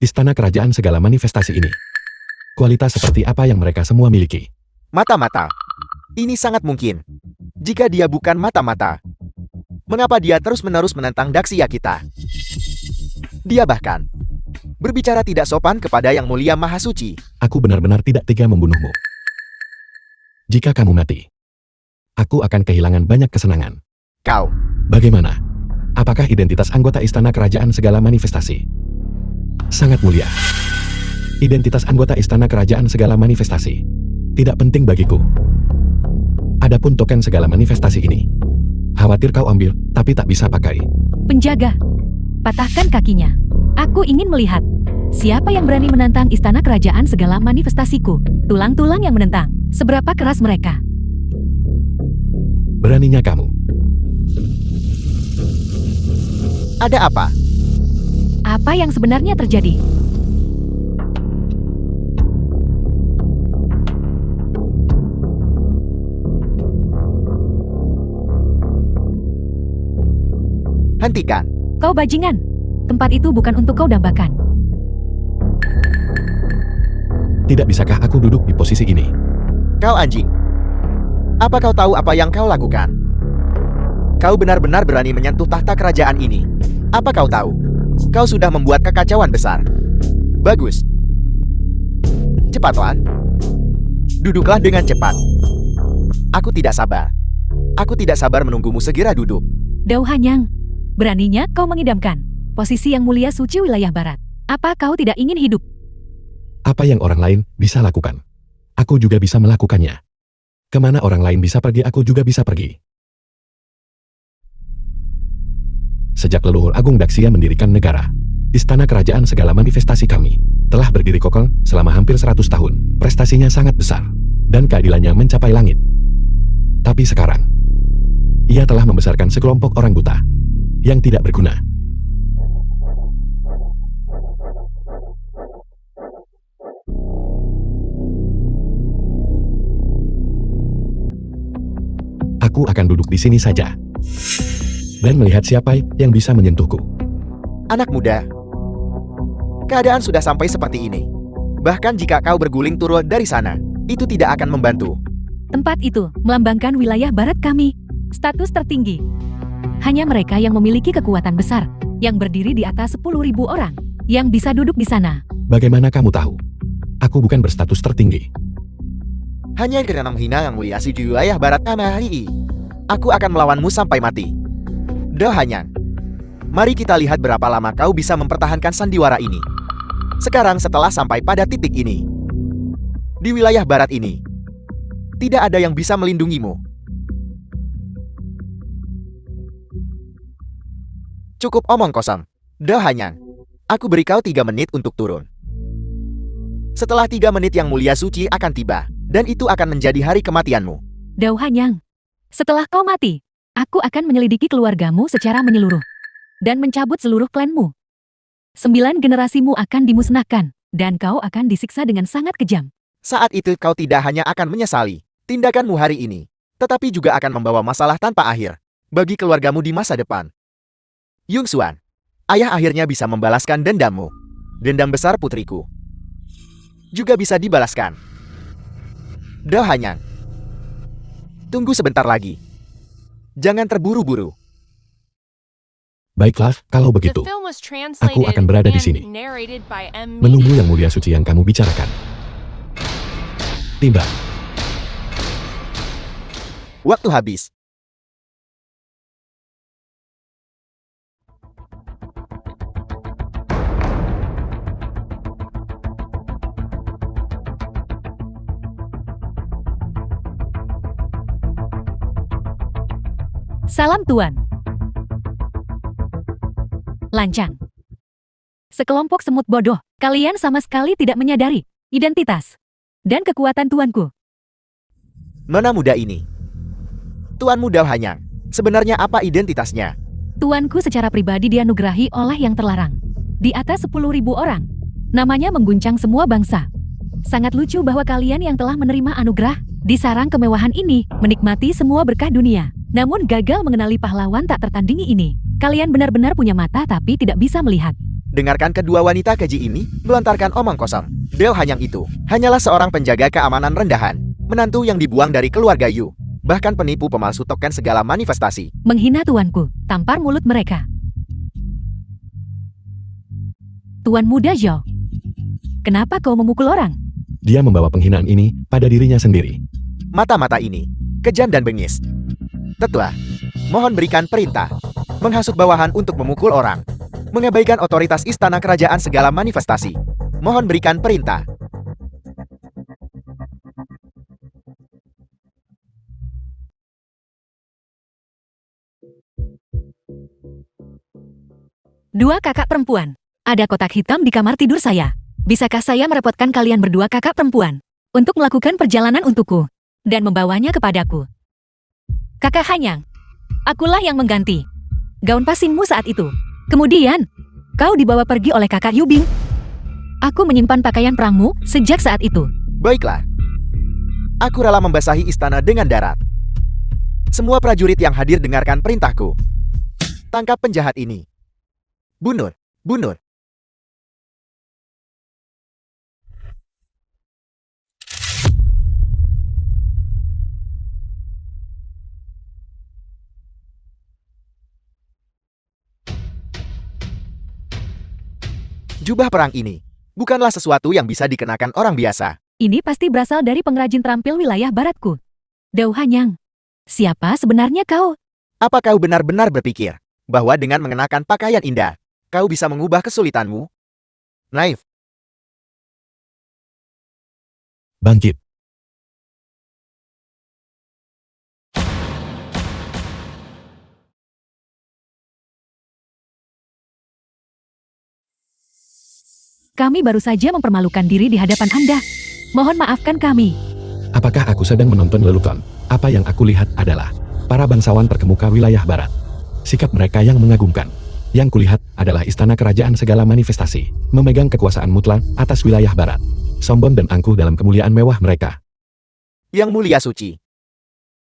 istana kerajaan segala manifestasi ini. Kualitas seperti apa yang mereka semua miliki. Mata-mata. Ini sangat mungkin. Jika dia bukan mata-mata, mengapa dia terus-menerus menentang Daxia kita? Dia bahkan berbicara tidak sopan kepada Yang Mulia Maha Suci. Aku benar-benar tidak tega membunuhmu. Jika kamu mati, aku akan kehilangan banyak kesenangan. Kau, Bagaimana? Apakah identitas anggota istana kerajaan segala manifestasi? Sangat mulia. Identitas anggota istana kerajaan segala manifestasi tidak penting bagiku. Adapun token segala manifestasi ini, khawatir kau ambil, tapi tak bisa pakai. Penjaga, patahkan kakinya. Aku ingin melihat siapa yang berani menantang istana kerajaan segala manifestasiku. Tulang-tulang yang menentang, seberapa keras mereka. Beraninya kamu. ada apa? Apa yang sebenarnya terjadi? Hentikan. Kau bajingan. Tempat itu bukan untuk kau dambakan. Tidak bisakah aku duduk di posisi ini? Kau anjing. Apa kau tahu apa yang kau lakukan? Kau benar-benar berani menyentuh tahta kerajaan ini. Apa kau tahu? Kau sudah membuat kekacauan besar. Bagus. Cepatlah. Duduklah dengan cepat. Aku tidak sabar. Aku tidak sabar menunggumu segera duduk. Dao Hanyang, beraninya kau mengidamkan posisi yang mulia suci wilayah barat. Apa kau tidak ingin hidup? Apa yang orang lain bisa lakukan, aku juga bisa melakukannya. Kemana orang lain bisa pergi, aku juga bisa pergi. Sejak leluhur Agung Daxia mendirikan negara, istana kerajaan segala manifestasi kami telah berdiri kokoh selama hampir 100 tahun. Prestasinya sangat besar, dan keadilannya mencapai langit. Tapi sekarang, ia telah membesarkan sekelompok orang buta yang tidak berguna. Aku akan duduk di sini saja dan melihat siapa yang bisa menyentuhku. Anak muda, keadaan sudah sampai seperti ini. Bahkan jika kau berguling turun dari sana, itu tidak akan membantu. Tempat itu melambangkan wilayah barat kami, status tertinggi. Hanya mereka yang memiliki kekuatan besar, yang berdiri di atas 10.000 orang, yang bisa duduk di sana. Bagaimana kamu tahu? Aku bukan berstatus tertinggi. Hanya karena menghina yang mulia suci wilayah barat Amahri. Aku akan melawanmu sampai mati. Dao Hanyang, mari kita lihat berapa lama kau bisa mempertahankan sandiwara ini. Sekarang setelah sampai pada titik ini, di wilayah barat ini, tidak ada yang bisa melindungimu. Cukup omong kosong. Dao Hanyang, aku beri kau 3 menit untuk turun. Setelah 3 menit yang mulia suci akan tiba, dan itu akan menjadi hari kematianmu. Dao Hanyang, setelah kau mati, Aku akan menyelidiki keluargamu secara menyeluruh. Dan mencabut seluruh klanmu. 9 generasimu akan dimusnahkan. Dan kau akan disiksa dengan sangat kejam. Saat itu kau tidak hanya akan menyesali tindakanmu hari ini, tetapi juga akan membawa masalah tanpa akhir bagi keluargamu di masa depan. Yungsuan, ayah akhirnya bisa membalaskan dendammu. Dendam besar putriku juga bisa dibalaskan. Dao Hanyang, tunggu sebentar lagi. Jangan terburu-buru. Baiklah, kalau begitu, aku akan berada di sini. Menunggu yang mulia suci yang kamu bicarakan. Tiba. Waktu habis. Salam Tuan. Lancang. Sekelompok semut bodoh, kalian sama sekali tidak menyadari identitas dan kekuatan tuanku. Nona muda ini. Tuanmu Dao Hanyang, sebenarnya apa identitasnya? Tuanku secara pribadi dianugerahi oleh yang terlarang. Di atas 10.000 orang. Namanya mengguncang semua bangsa. Sangat lucu bahwa kalian yang telah menerima anugerah di sarang kemewahan ini menikmati semua berkah dunia, namun gagal mengenali pahlawan tak tertandingi ini. Kalian benar-benar punya mata tapi tidak bisa melihat. Dengarkan kedua wanita keji ini melontarkan omong kosong. Dao Hanyang itu hanyalah seorang penjaga keamanan rendahan, menantu yang dibuang dari keluarga Yu, bahkan penipu pemalsu token segala manifestasi. Menghina tuanku, tampar mulut mereka. Tuan muda Zhao, kenapa kau memukul orang? Dia membawa penghinaan ini pada dirinya sendiri. Mata-mata ini kejam dan bengis. Tetua, mohon berikan perintah. Menghasut bawahan untuk memukul orang. Mengabaikan otoritas istana kerajaan segala manifestasi. Mohon berikan perintah. Dua kakak perempuan. Ada kotak hitam di kamar tidur saya. Bisakah saya merepotkan kalian berdua kakak perempuan untuk melakukan perjalanan untukku dan membawanya kepadaku? Kakak Hanyang, akulah yang mengganti gaun pasingmu saat itu. Kemudian, kau dibawa pergi oleh kakak Yubing. Aku menyimpan pakaian perangmu sejak saat itu. Baiklah. Aku rela membasahi istana dengan darat. Semua prajurit yang hadir dengarkan perintahku. Tangkap penjahat ini. Bunuh, bunuh. Jubah perang ini bukanlah sesuatu yang bisa dikenakan orang biasa. Ini pasti berasal dari pengrajin terampil wilayah baratku. Dao Hanyang, siapa sebenarnya kau? Apa kau benar-benar berpikir bahwa dengan mengenakan pakaian indah, kau bisa mengubah kesulitanmu? Naif. Bangkit. Kami baru saja mempermalukan diri di hadapan Anda. Mohon maafkan kami. Apakah aku sedang menonton lelucon? Apa yang aku lihat adalah para bangsawan terkemuka wilayah barat. Sikap mereka yang mengagumkan. Yang kulihat adalah istana kerajaan segala manifestasi, memegang kekuasaan mutlak atas wilayah barat. Sombong dan angkuh dalam kemuliaan mewah mereka. Yang mulia suci.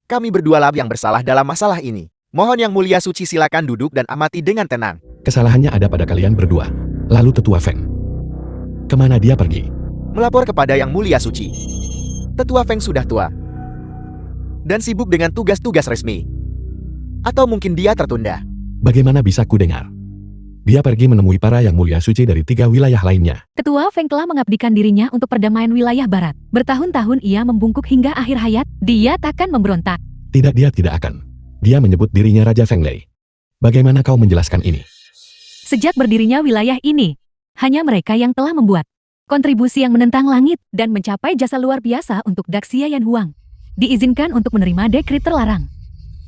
Kami berdualah yang bersalah dalam masalah ini. Mohon yang mulia suci silakan duduk dan amati dengan tenang. Kesalahannya ada pada kalian berdua. Lalu Tetua Feng. Kemana dia pergi? Melapor kepada yang mulia suci. Tetua Feng sudah tua dan sibuk dengan tugas-tugas resmi. Atau mungkin dia tertunda. Bagaimana bisa ku dengar? Dia pergi menemui para yang mulia suci dari 3 wilayah lainnya. Ketua Feng telah mengabdikan dirinya untuk perdamaian wilayah barat. Bertahun-tahun ia membungkuk hingga akhir hayat. Dia takkan memberontak. Tidak, dia tidak akan. Dia menyebut dirinya Raja Feng Lei. Bagaimana kau menjelaskan ini? Sejak berdirinya wilayah ini, hanya mereka yang telah membuat kontribusi yang menentang langit dan mencapai jasa luar biasa untuk Daxia Yan Huang. Diizinkan untuk menerima dekrit terlarang.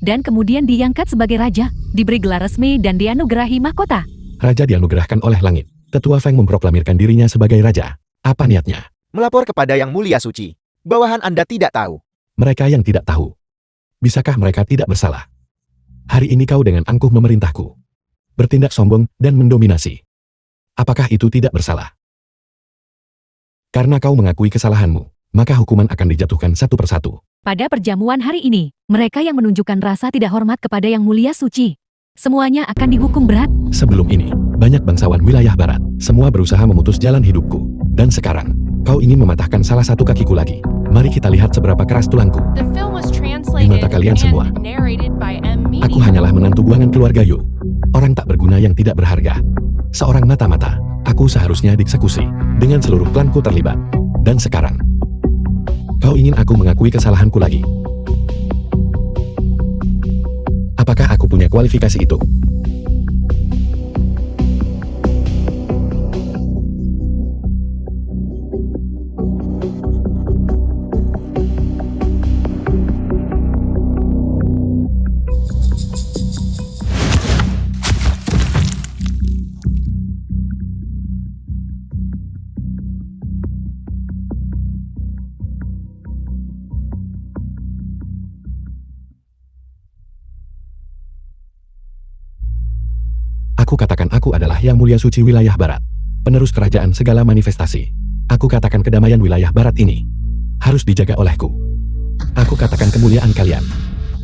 Dan kemudian diangkat sebagai raja, diberi gelar resmi dan dianugerahi mahkota. Raja dianugerahkan oleh langit. Tetua Feng memproklamirkan dirinya sebagai raja. Apa niatnya? Melapor kepada yang mulia suci. Bawahan Anda tidak tahu. Mereka yang tidak tahu. Bisakah mereka tidak bersalah? Hari ini kau dengan angkuh memerintahku. Bertindak sombong dan mendominasi. Apakah itu tidak bersalah? Karena kau mengakui kesalahanmu, maka hukuman akan dijatuhkan satu persatu. Pada perjamuan hari ini, mereka yang menunjukkan rasa tidak hormat kepada Yang Mulia Suci, semuanya akan dihukum berat. Sebelum ini, banyak bangsawan wilayah barat, semua berusaha memutus jalan hidupku. Dan sekarang, kau ingin mematahkan salah satu kakiku lagi. Mari kita lihat seberapa keras tulangku. Di mata kalian semua, aku hanyalah menantu buangan keluarga Yu. Orang tak berguna yang tidak berharga. Seorang mata-mata, aku seharusnya dieksekusi, dengan seluruh klanku terlibat. Dan sekarang, kau ingin aku mengakui kesalahanku lagi. Apakah aku punya kualifikasi itu? Aku katakan aku adalah Yang Mulia Suci wilayah barat, penerus kerajaan segala manifestasi. Aku katakan kedamaian wilayah barat ini harus dijaga olehku. Aku katakan kemuliaan kalian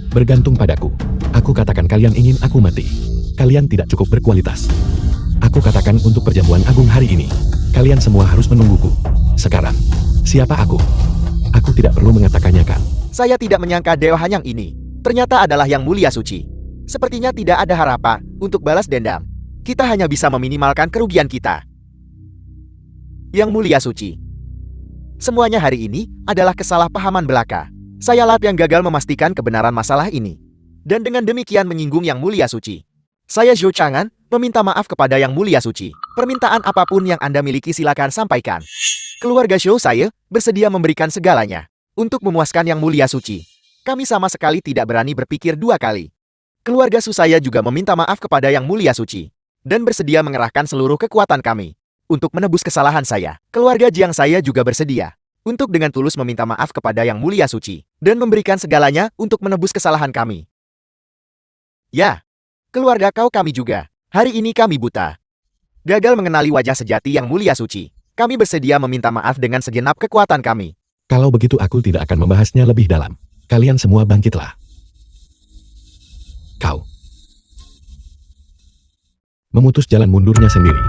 bergantung padaku. Aku katakan kalian ingin aku mati. Kalian tidak cukup berkualitas. Aku katakan untuk perjamuan agung hari ini, kalian semua harus menungguku. Sekarang, siapa aku? Aku tidak perlu mengatakannya kan? Saya tidak menyangka Dewa Hanyang ini ternyata adalah Yang Mulia Suci. Sepertinya tidak ada harapan untuk balas dendam. Kita hanya bisa meminimalkan kerugian kita. Yang Mulia Suci, semuanya hari ini adalah kesalahpahaman belaka. Saya Lap yang gagal memastikan kebenaran masalah ini. Dan dengan demikian menyinggung Yang Mulia Suci. Saya Zhou Chang'an meminta maaf kepada Yang Mulia Suci. Permintaan apapun yang Anda miliki silakan sampaikan. Keluarga Zhou saya bersedia memberikan segalanya untuk memuaskan Yang Mulia Suci. Kami sama sekali tidak berani berpikir dua kali. Keluarga Su saya juga meminta maaf kepada Yang Mulia Suci dan bersedia mengerahkan seluruh kekuatan kami untuk menebus kesalahan saya. Keluarga Jiang saya juga bersedia untuk dengan tulus meminta maaf kepada Yang Mulia Suci dan memberikan segalanya untuk menebus kesalahan kami. Ya, keluarga kami juga. Hari ini kami buta. Gagal mengenali wajah sejati Yang Mulia Suci. Kami bersedia meminta maaf dengan segenap kekuatan kami. Kalau begitu aku tidak akan membahasnya lebih dalam. Kalian semua bangkitlah. Kau memutus jalan mundurnya sendiri.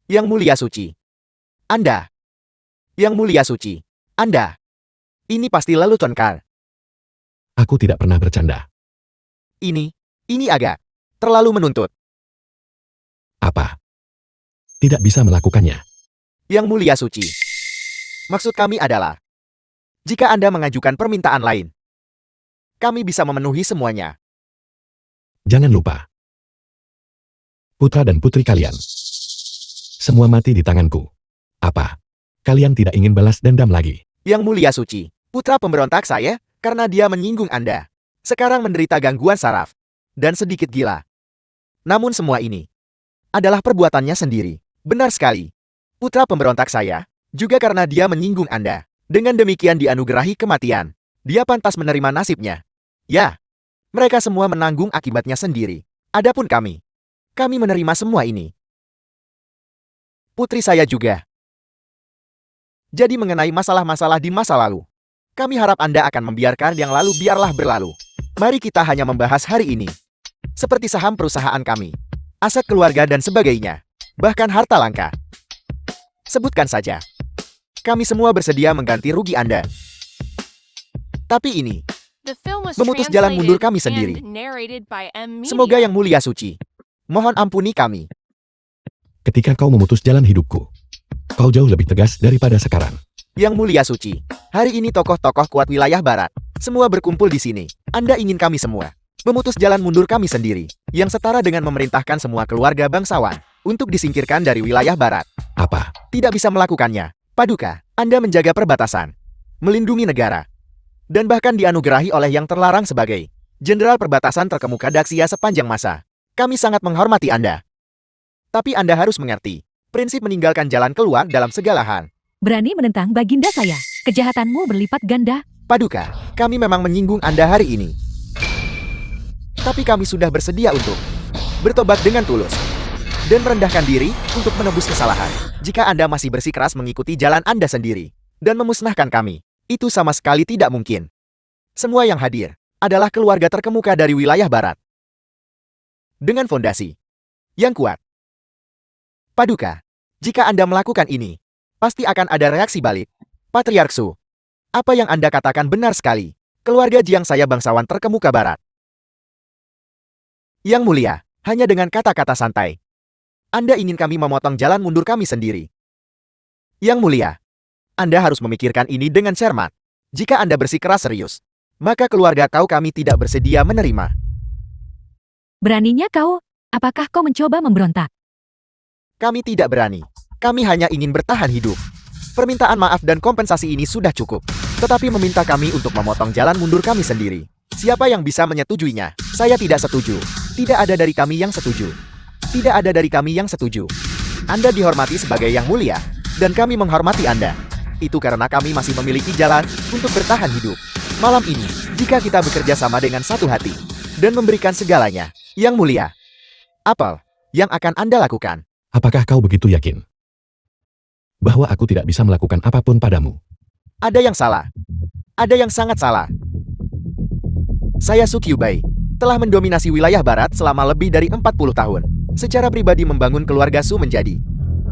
Yang Mulia Suci, Anda. Yang Mulia Suci, Anda. Ini pasti lelucon kan? Aku tidak pernah bercanda. Ini agak terlalu menuntut. Apa? Tidak bisa melakukannya. Yang Mulia Suci, maksud kami adalah, jika Anda mengajukan permintaan lain, kami bisa memenuhi semuanya. Jangan lupa. Putra dan putri kalian. Semua mati di tanganku. Apa? Kalian tidak ingin balas dendam lagi? Yang Mulia Suci, putra pemberontak saya, karena dia menyinggung Anda, sekarang menderita gangguan saraf dan sedikit gila. Namun semua ini adalah perbuatannya sendiri. Benar sekali. Putra pemberontak saya, juga karena dia menyinggung Anda. Dengan demikian dianugerahi kematian. Dia pantas menerima nasibnya. Ya, mereka semua menanggung akibatnya sendiri. Adapun kami menerima semua ini. Putri saya juga. Jadi mengenai masalah-masalah di masa lalu, kami harap Anda akan membiarkan yang lalu biarlah berlalu. Mari kita hanya membahas hari ini. Seperti saham perusahaan kami, aset keluarga dan sebagainya. Bahkan harta langka. Sebutkan saja. Kami semua bersedia mengganti rugi Anda. Tapi ini memutus jalan mundur kami sendiri. Semoga Yang Mulia Suci mohon ampuni kami. Ketika kau memutus jalan hidupku, kau jauh lebih tegas daripada sekarang. Yang Mulia Suci, hari ini tokoh-tokoh kuat wilayah barat semua berkumpul di sini. Anda ingin kami semua memutus jalan mundur kami sendiri, yang setara dengan memerintahkan semua keluarga bangsawan untuk disingkirkan dari wilayah barat. Apa? Tidak bisa melakukannya. Paduka, Anda menjaga perbatasan, melindungi negara, dan bahkan dianugerahi oleh yang terlarang sebagai Jenderal Perbatasan terkemuka Daxia sepanjang masa. Kami sangat menghormati Anda. Tapi Anda harus mengerti, prinsip meninggalkan jalan keluar dalam segala hal. Berani menentang baginda saya. Kejahatanmu berlipat ganda. Paduka, kami memang menyinggung Anda hari ini. Tapi kami sudah bersedia untuk bertobat dengan tulus dan merendahkan diri untuk menebus kesalahan. Jika Anda masih bersikeras mengikuti jalan Anda sendiri dan memusnahkan kami, itu sama sekali tidak mungkin. Semua yang hadir adalah keluarga terkemuka dari wilayah barat. Dengan fondasi yang kuat. Paduka, jika Anda melakukan ini, pasti akan ada reaksi balik. Patriark Su, apa yang Anda katakan benar sekali. Keluarga Jiang saya bangsawan terkemuka barat. Yang mulia, hanya dengan kata-kata santai. Anda ingin kami memotong jalan mundur kami sendiri. Yang mulia, Anda harus memikirkan ini dengan cermat. Jika Anda bersikeras serius, maka keluarga kau kami tidak bersedia menerima. Beraninya kau? Apakah kau mencoba memberontak? Kami tidak berani. Kami hanya ingin bertahan hidup. Permintaan maaf dan kompensasi ini sudah cukup. Tetapi meminta kami untuk memotong jalan mundur kami sendiri. Siapa yang bisa menyetujuinya? Saya tidak setuju. Tidak ada dari kami yang setuju. Tidak ada dari kami yang setuju. Anda dihormati sebagai yang mulia, dan kami menghormati Anda. Itu karena kami masih memiliki jalan untuk bertahan hidup. Malam ini, jika kita bekerja sama dengan satu hati, dan memberikan segalanya, yang mulia, apa yang akan Anda lakukan? Apakah kau begitu yakin bahwa aku tidak bisa melakukan apapun padamu? Ada yang salah. Ada yang sangat salah. Saya Su Qiubai, telah mendominasi wilayah barat selama lebih dari 40 tahun. Secara pribadi membangun keluarga Su menjadi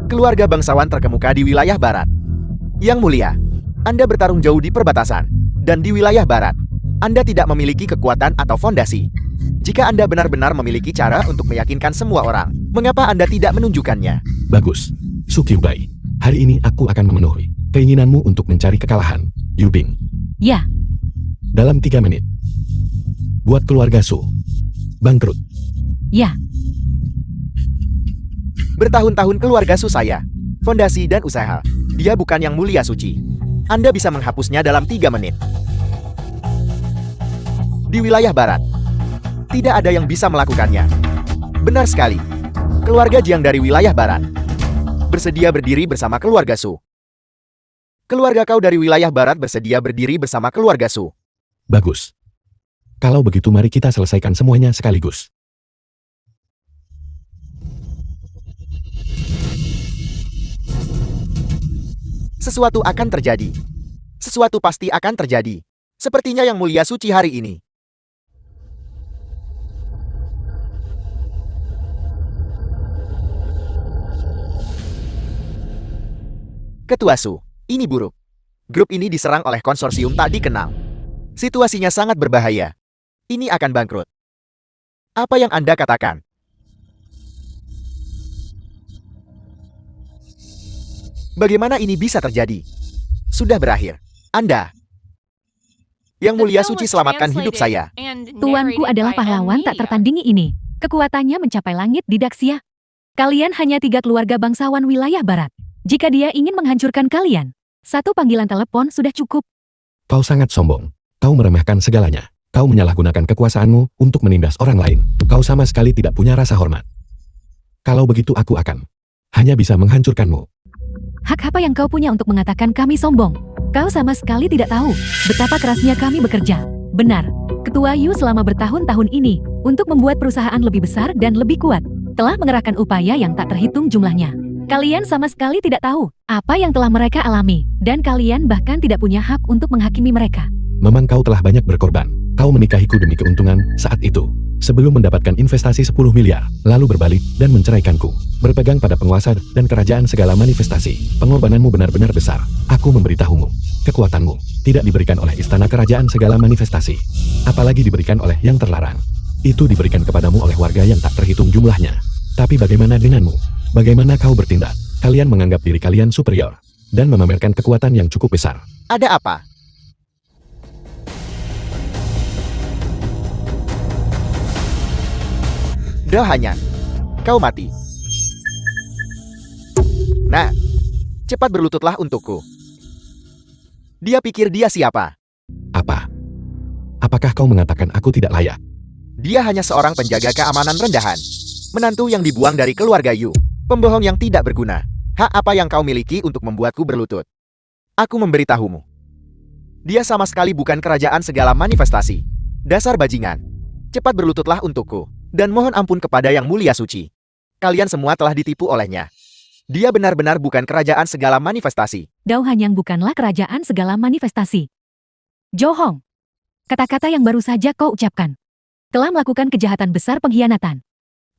keluarga bangsawan terkemuka di wilayah barat. Yang mulia, Anda bertarung jauh di perbatasan, dan di wilayah barat, Anda tidak memiliki kekuatan atau fondasi. Jika Anda benar-benar memiliki cara untuk meyakinkan semua orang, mengapa Anda tidak menunjukkannya? Bagus, Su Qiubai. Hari ini aku akan memenuhi keinginanmu untuk mencari kekalahan, Yu Bing. Ya, Dalam 3 menit. Buat keluarga Su bangkrut. ya. Bertahun-tahun keluarga Su saya, fondasi dan usaha. Dia bukan yang mulia suci. Anda bisa menghapusnya dalam 3 menit. Di wilayah barat, tidak ada yang bisa melakukannya. Benar sekali. Keluarga Jiang dari wilayah barat bersedia berdiri bersama keluarga Su. Keluarga kau dari wilayah barat bersedia berdiri bersama keluarga Su. Bagus. Kalau begitu mari kita selesaikan semuanya sekaligus. Sesuatu akan terjadi. Sesuatu pasti akan terjadi. Sepertinya yang mulia suci hari ini. Ketua Su, ini buruk. Grup ini diserang oleh konsorsium tak dikenal. Situasinya sangat berbahaya. Ini akan bangkrut. Apa yang Anda katakan? Bagaimana ini bisa terjadi? Sudah berakhir. Anda. Yang mulia suci selamatkan hidup saya. Tuanku adalah pahlawan tak tertandingi ini. Kekuatannya mencapai langit di Daxia. Kalian hanya 3 keluarga bangsawan wilayah barat. Jika dia ingin menghancurkan kalian, 1 panggilan telepon sudah cukup. Kau sangat sombong. Kau meremehkan segalanya. Kau menyalahgunakan kekuasaanmu untuk menindas orang lain. Kau sama sekali tidak punya rasa hormat. Kalau begitu aku akan hanya bisa menghancurkanmu. Hak apa yang kau punya untuk mengatakan kami sombong? Kau sama sekali tidak tahu betapa kerasnya kami bekerja. Benar, Ketua Yu selama bertahun-tahun ini, untuk membuat perusahaan lebih besar dan lebih kuat, telah mengerahkan upaya yang tak terhitung jumlahnya. Kalian sama sekali tidak tahu apa yang telah mereka alami, dan kalian bahkan tidak punya hak untuk menghakimi mereka. Memang kau telah banyak berkorban. Kau menikahiku demi keuntungan saat itu. Sebelum mendapatkan investasi 10 miliar, lalu berbalik dan menceraikanku. Berpegang pada penguasa dan kerajaan segala manifestasi. Pengorbananmu benar-benar besar. Aku memberitahumu. Kekuatanmu tidak diberikan oleh istana kerajaan segala manifestasi. Apalagi diberikan oleh yang terlarang. Itu diberikan kepadamu oleh warga yang tak terhitung jumlahnya. Tapi bagaimana denganmu? Bagaimana kau bertindak? Kalian menganggap diri kalian superior. Dan memamerkan kekuatan yang cukup besar. Ada apa? Dah hanya. Kau mati. Nah, cepat berlututlah untukku. Dia pikir dia siapa? Apa? Apakah kau mengatakan aku tidak layak? Dia hanya seorang penjaga keamanan rendahan. Menantu yang dibuang dari keluarga Yu. Pembohong yang tidak berguna. Hak apa yang kau miliki untuk membuatku berlutut? Aku memberitahumu. Dia sama sekali bukan kerajaan segala manifestasi. Dasar bajingan. Cepat berlututlah untukku, dan mohon ampun kepada Yang Mulia Suci. Kalian semua telah ditipu olehnya. Dia benar-benar bukan kerajaan segala manifestasi. Dao Hanyang bukanlah kerajaan segala manifestasi. Zhou Hong, kata-kata yang baru saja kau ucapkan telah melakukan kejahatan besar pengkhianatan.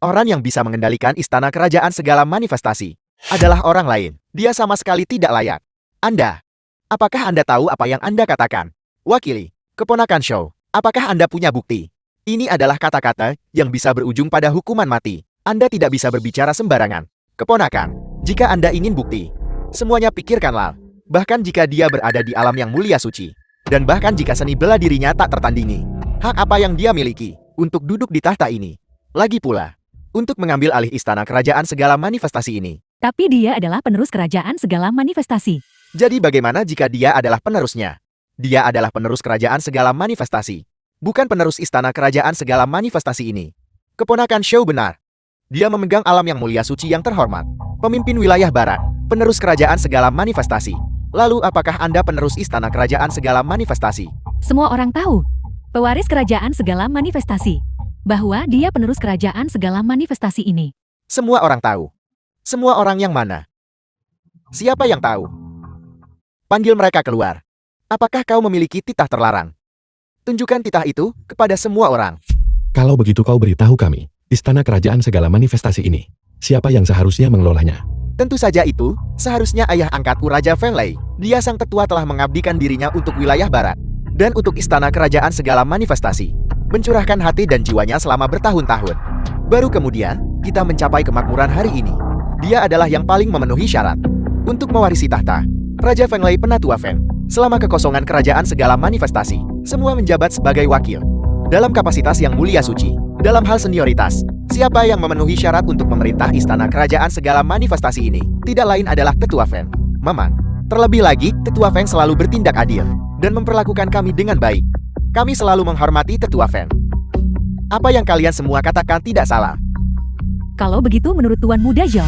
Orang yang bisa mengendalikan istana kerajaan segala manifestasi adalah orang lain. Dia sama sekali tidak layak. Anda, apakah Anda tahu apa yang Anda katakan? Wakili, keponakan Shou, apakah Anda punya bukti? Ini adalah kata-kata yang bisa berujung pada hukuman mati. Anda tidak bisa berbicara sembarangan. Keponakan, jika Anda ingin bukti, semuanya pikirkanlah. Bahkan jika dia berada di alam yang mulia suci. Dan bahkan jika seni bela dirinya tak tertandingi. Hak apa yang dia miliki untuk duduk di tahta ini? Lagi pula, untuk mengambil alih istana kerajaan segala manifestasi ini. Tapi dia adalah penerus kerajaan segala manifestasi. Jadi bagaimana jika dia adalah penerusnya? Dia adalah penerus kerajaan segala manifestasi. Bukan penerus istana kerajaan segala manifestasi ini. Keponakan Shou benar. Dia memegang alam yang mulia suci yang terhormat. Pemimpin wilayah barat. Penerus kerajaan segala manifestasi. Lalu apakah Anda penerus istana kerajaan segala manifestasi? Semua orang tahu. Pewaris kerajaan segala manifestasi. Bahwa dia penerus kerajaan segala manifestasi ini. Semua orang tahu. Semua orang yang mana? Siapa yang tahu? Panggil mereka keluar. Apakah kau memiliki titah terlarang? Tunjukkan titah itu kepada semua orang. Kalau begitu kau beritahu kami, istana kerajaan segala manifestasi ini. Siapa yang seharusnya mengelolanya? Tentu saja itu, seharusnya ayah angkatku Raja Feng Lei. Dia sang tetua telah mengabdikan dirinya untuk wilayah barat. Dan untuk istana kerajaan segala manifestasi. Mencurahkan hati dan jiwanya selama bertahun-tahun. Baru kemudian, kita mencapai kemakmuran hari ini. Dia adalah yang paling memenuhi syarat. Untuk mewarisi tahta, Raja Feng Lei Penatua Feng. Selama kekosongan kerajaan segala manifestasi, semua menjabat sebagai wakil. Dalam kapasitas yang mulia suci, dalam hal senioritas, siapa yang memenuhi syarat untuk memerintah istana kerajaan segala manifestasi ini? Tidak lain adalah Tetua Feng. Memang, terlebih lagi, Tetua Feng selalu bertindak adil dan memperlakukan kami dengan baik. Kami selalu menghormati Tetua Feng. Apa yang kalian semua katakan tidak salah. Kalau begitu menurut Tuan Muda Zhou,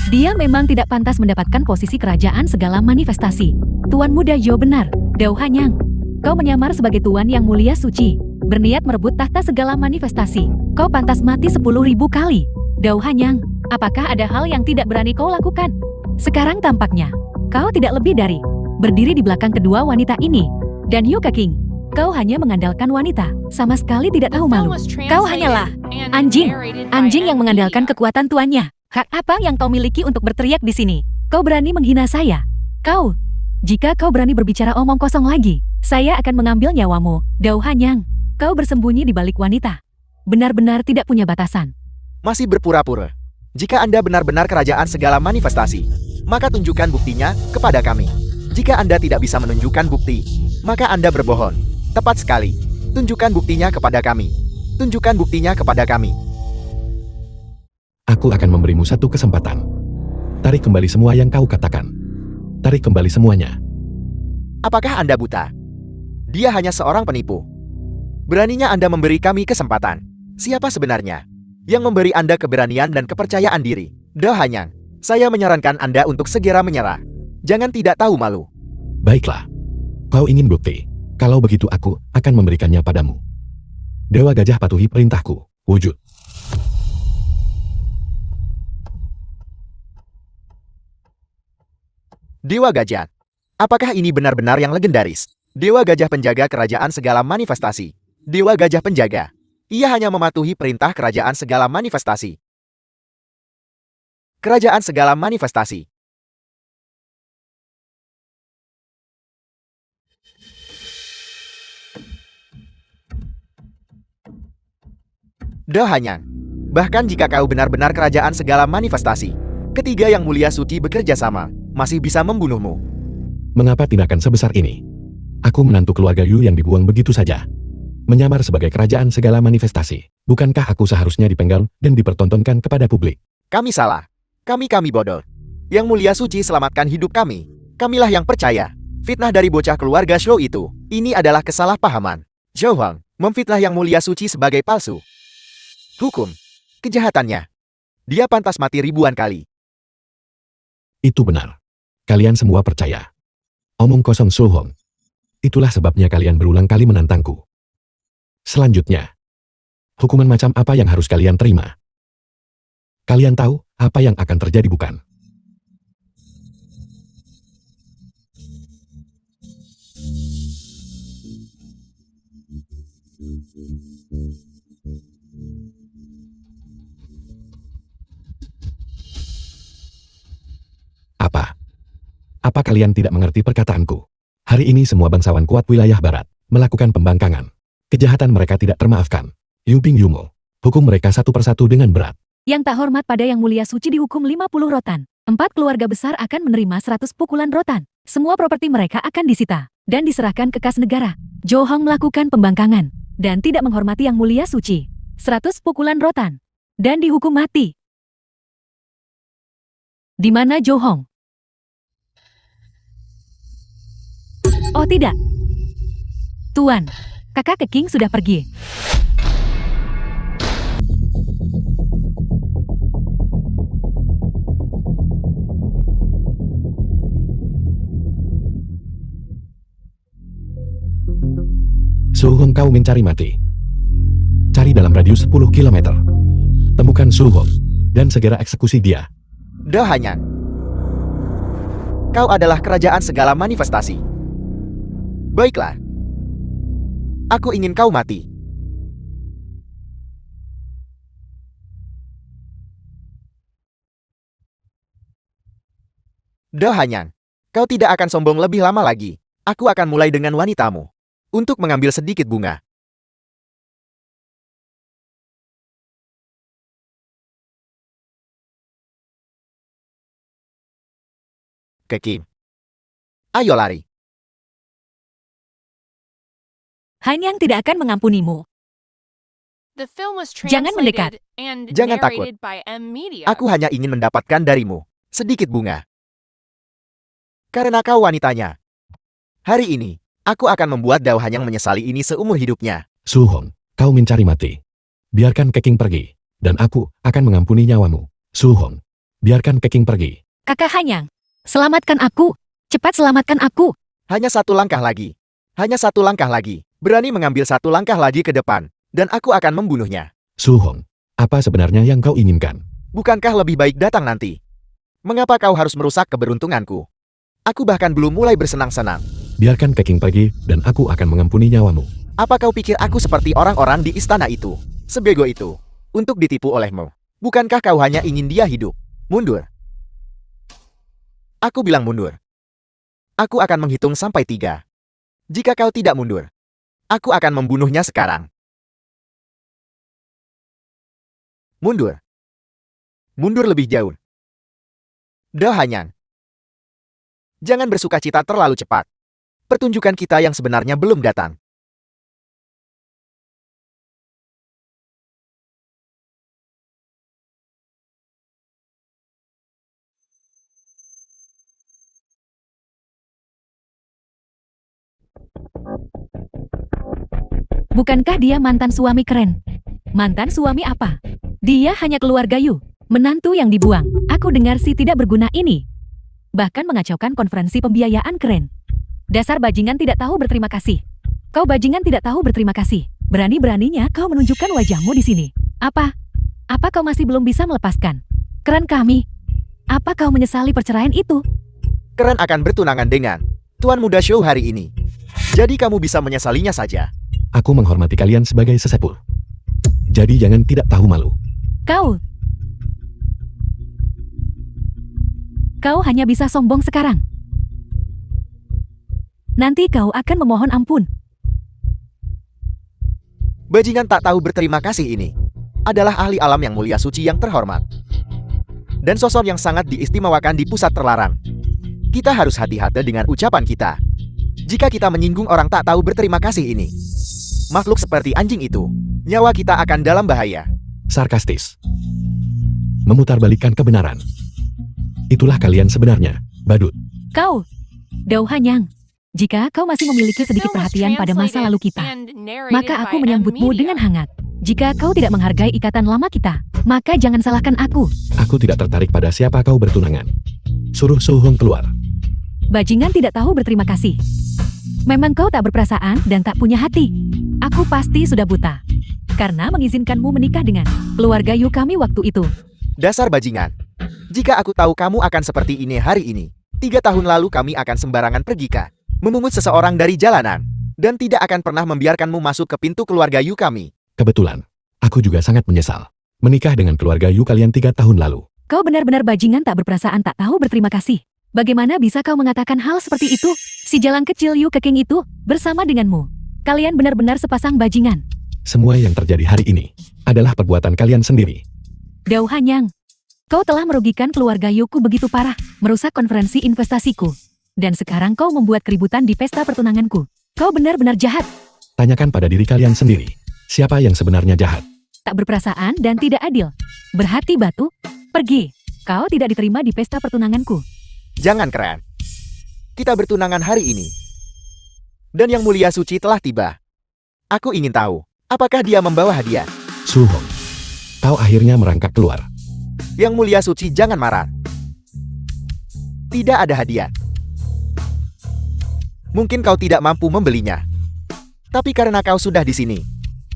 dia memang tidak pantas mendapatkan posisi kerajaan segala manifestasi. Tuan Muda Zhou benar, Dao Hanyang. Kau menyamar sebagai Tuan yang mulia suci, berniat merebut tahta segala manifestasi. Kau pantas mati 10.000 kali. Dao Hanyang, apakah ada hal yang tidak berani kau lakukan? Sekarang tampaknya, kau tidak lebih dari berdiri di belakang kedua wanita ini. Dan Yuka King, kau hanya mengandalkan wanita, sama sekali tidak tahu malu. Kau hanyalah anjing yang mengandalkan kekuatan tuannya. Hak apa yang kau miliki untuk berteriak di sini? Kau berani menghina saya? Jika kau berani berbicara omong kosong lagi, saya akan mengambil nyawamu. Dao Hanyang, kau bersembunyi di balik wanita. Benar-benar tidak punya batasan. Masih berpura-pura. Jika Anda benar-benar kerajaan segala manifestasi, maka tunjukkan buktinya kepada kami. Jika Anda tidak bisa menunjukkan bukti, maka Anda berbohong. Tepat sekali. Tunjukkan buktinya kepada kami. Tunjukkan buktinya kepada kami. Aku akan memberimu satu kesempatan. Tarik kembali semua yang kau katakan. Tarik kembali semuanya. Apakah Anda buta? Dia hanya seorang penipu. Beraninya Anda memberi kami kesempatan. Siapa sebenarnya yang memberi Anda keberanian dan kepercayaan diri? Dao Hanyang, saya menyarankan Anda untuk segera menyerah. Jangan tidak tahu malu. Baiklah. Kau ingin bukti? Kalau begitu aku akan memberikannya padamu. Dewa Gajah patuhi perintahku. Wujud. Dewa Gajah. Apakah ini benar-benar yang legendaris? Dewa Gajah penjaga kerajaan segala manifestasi. Dewa Gajah penjaga. Ia hanya mematuhi perintah kerajaan segala manifestasi. Kerajaan segala manifestasi. Dao Hanyang. Bahkan jika kau benar-benar kerajaan segala manifestasi, ketiga yang mulia suci bekerja sama, masih bisa membunuhmu. Mengapa tindakan sebesar ini? Aku menantu keluarga Yu yang dibuang begitu saja. Menyamar sebagai kerajaan segala manifestasi. Bukankah aku seharusnya dipenggal dan dipertontonkan kepada publik? Kami salah. Kami bodoh. Yang mulia suci selamatkan hidup kami. Kamilah yang percaya. Fitnah dari bocah keluarga Shou itu. Ini adalah kesalahpahaman. Zhou Hong memfitnah yang mulia suci sebagai palsu. Hukum. Kejahatannya. Dia pantas mati ribuan kali. Itu benar. Kalian semua percaya. Omong kosong Zhou Hong. Itulah sebabnya kalian berulang kali menantangku. Selanjutnya, hukuman macam apa yang harus kalian terima? Kalian tahu apa yang akan terjadi, bukan? Apa? Apa kalian tidak mengerti perkataanku? Hari ini semua bangsawan kuat wilayah barat melakukan pembangkangan. Kejahatan mereka tidak termaafkan. Yubing Yumo, hukum mereka satu persatu dengan berat. Yang tak hormat pada Yang Mulia Suci dihukum 50 rotan. 4 keluarga besar akan menerima 100 pukulan rotan. Semua properti mereka akan disita dan diserahkan ke kas negara. Jo Hong melakukan pembangkangan dan tidak menghormati Yang Mulia Suci. 100 pukulan rotan dan dihukum mati. Di mana Jo Hong? Oh tidak. Tuan, kakak Keking sudah pergi. Su Hong, kau mencari mati. Cari dalam radius 10 km. Temukan Su Hong dan segera eksekusi dia. De Hanyang. Kau adalah kerajaan segala manifestasi. Baiklah. Aku ingin kau mati. De Hanyang, kau tidak akan sombong lebih lama lagi. Aku akan mulai dengan wanitamu. Untuk mengambil sedikit bunga. Keking. Ayo lari. Hanyang tidak akan mengampunimu. The film was Jangan mendekat. translated and Jangan takut. narrated by M Media. Aku hanya ingin mendapatkan darimu sedikit bunga. Karena kau wanitanya. Hari ini, aku akan membuat Dao Hanyang menyesali ini seumur hidupnya. Su Hong, kau mencari mati. Biarkan Keking pergi, dan aku akan mengampuni nyawamu. Su Hong, biarkan Keking pergi. Kakak Hanyang, selamatkan aku. Cepat selamatkan aku. Hanya satu langkah lagi. Hanya satu langkah lagi. Berani mengambil satu langkah lagi ke depan, dan aku akan membunuhnya. Su Hong, apa sebenarnya yang kau inginkan? Bukankah lebih baik datang nanti? Mengapa kau harus merusak keberuntunganku? Aku bahkan belum mulai bersenang-senang. Biarkan Keking pergi, dan aku akan mengampuni nyawamu. Apa kau pikir aku seperti orang-orang di istana itu? Sebego itu. Untuk ditipu olehmu. Bukankah kau hanya ingin dia hidup? Mundur. Aku bilang mundur. Aku akan menghitung sampai 3. Jika kau tidak mundur, aku akan membunuhnya sekarang. Mundur. Mundur lebih jauh. De Hanyang. Jangan bersukacita terlalu cepat. Pertunjukan kita yang sebenarnya belum datang. Bukankah dia mantan suami keren? Mantan suami apa? Dia hanya keluarga Yu, menantu yang dibuang. Aku dengar si tidak berguna ini. Bahkan mengacaukan konferensi pembiayaan keren. Dasar bajingan tidak tahu berterima kasih. Kau bajingan tidak tahu berterima kasih. Berani-beraninya kau menunjukkan wajahmu di sini. Apa? Apa kau masih belum bisa melepaskan keren kami? Apa kau menyesali perceraian itu? Keren akan bertunangan dengan Tuan Muda Show hari ini. Jadi kamu bisa menyesalinya saja. Aku menghormati kalian sebagai sesepuh. Jadi jangan tidak tahu malu. Kau hanya bisa sombong sekarang. Nanti kau akan memohon ampun. Bajingan tak tahu berterima kasih ini adalah ahli alam yang mulia suci yang terhormat. Dan sosok yang sangat diistimewakan di pusat terlarang. Kita harus hati-hati dengan ucapan kita. Jika kita menyinggung orang tak tahu berterima kasih ini, makhluk seperti anjing itu, nyawa kita akan dalam bahaya. Sarkastis. Memutarbalikkan kebenaran. Itulah kalian sebenarnya, badut. Kau, Dao Hanyang, jika kau masih memiliki sedikit perhatian pada masa lalu kita, maka aku menyambutmu dengan hangat. Jika kau tidak menghargai ikatan lama kita, maka jangan salahkan aku. Aku tidak tertarik pada siapa kau bertunangan. Suruh Su Hong keluar. Bajingan tidak tahu berterima kasih. Memang kau tak berperasaan dan tak punya hati. Aku pasti sudah buta. Karena mengizinkanmu menikah dengan keluarga Yukami waktu itu. Dasar bajingan. Jika aku tahu kamu akan seperti ini hari ini, 3 tahun lalu kami akan sembarangan pergi memungut seseorang dari jalanan. Dan tidak akan pernah membiarkanmu masuk ke pintu keluarga Yukami. Kebetulan, aku juga sangat menyesal menikah dengan keluarga Yu kalian 3 tahun lalu. Kau benar-benar bajingan tak berperasaan tak tahu berterima kasih. Bagaimana bisa kau mengatakan hal seperti itu? Si jalang kecil Yu Keking itu bersama denganmu. Kalian benar-benar sepasang bajingan. Semua yang terjadi hari ini adalah perbuatan kalian sendiri. Dao Hanyang, kau telah merugikan keluarga Yuku begitu parah, merusak konferensi investasiku. Dan sekarang kau membuat keributan di pesta pertunanganku. Kau benar-benar jahat. Tanyakan pada diri kalian sendiri, siapa yang sebenarnya jahat? Tak berperasaan dan tidak adil. Berhati batu, pergi. Kau tidak diterima di pesta pertunanganku. Jangan keren. Kita bertunangan hari ini. Dan yang mulia suci telah tiba. Aku ingin tahu, apakah dia membawa hadiah? Su Hong, kau akhirnya merangkak keluar. Yang mulia suci jangan marah. Tidak ada hadiah. Mungkin kau tidak mampu membelinya. Tapi karena kau sudah di sini,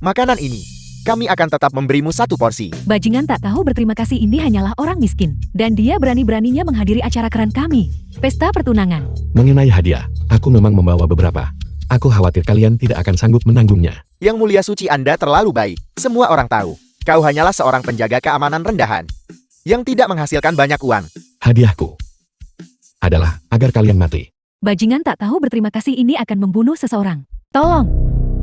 makanan ini, kami akan tetap memberimu 1 porsi. Bajingan tak tahu berterima kasih ini hanyalah orang miskin. Dan dia berani-beraninya menghadiri acara keren kami. Pesta pertunangan. Mengenai hadiah, aku memang membawa beberapa. Aku khawatir kalian tidak akan sanggup menanggungnya. Yang mulia suci Anda terlalu baik. Semua orang tahu, kau hanyalah seorang penjaga keamanan rendahan. Yang tidak menghasilkan banyak uang. Hadiahku adalah agar kalian mati. Bajingan tak tahu berterima kasih ini akan membunuh seseorang. Tolong.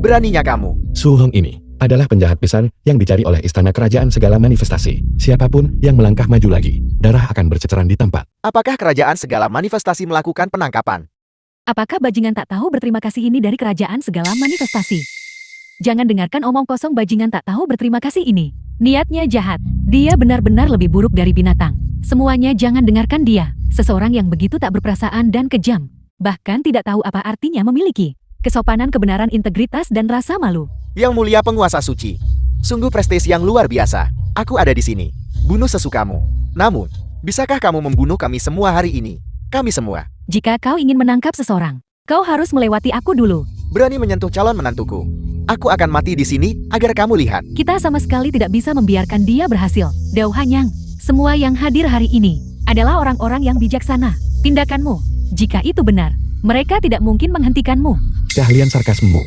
Beraninya kamu. Su Hong ini adalah penjahat besar yang dicari oleh istana kerajaan segala manifestasi. Siapapun yang melangkah maju lagi, darah akan berceceran di tempat. Apakah kerajaan segala manifestasi melakukan penangkapan? Apakah bajingan tak tahu berterima kasih ini dari kerajaan segala manifestasi? Jangan dengarkan omong kosong bajingan tak tahu berterima kasih ini. Niatnya jahat. Dia benar-benar lebih buruk dari binatang. Semuanya jangan dengarkan dia. Seseorang yang begitu tak berperasaan dan kejam. Bahkan tidak tahu apa artinya memiliki kesopanan, kebenaran, integritas, dan rasa malu. Yang mulia penguasa suci. Sungguh prestis yang luar biasa. Aku ada di sini. Bunuh sesukamu. Namun, bisakah kamu membunuh kami semua hari ini? Kami semua. Jika kau ingin menangkap seseorang, kau harus melewati aku dulu. Berani menyentuh calon menantuku. Aku akan mati di sini agar kamu lihat. Kita sama sekali tidak bisa membiarkan dia berhasil. Dao Hanyang, semua yang hadir hari ini adalah orang-orang yang bijaksana. Tindakanmu, jika itu benar, mereka tidak mungkin menghentikanmu. Keahlian sarkasmemu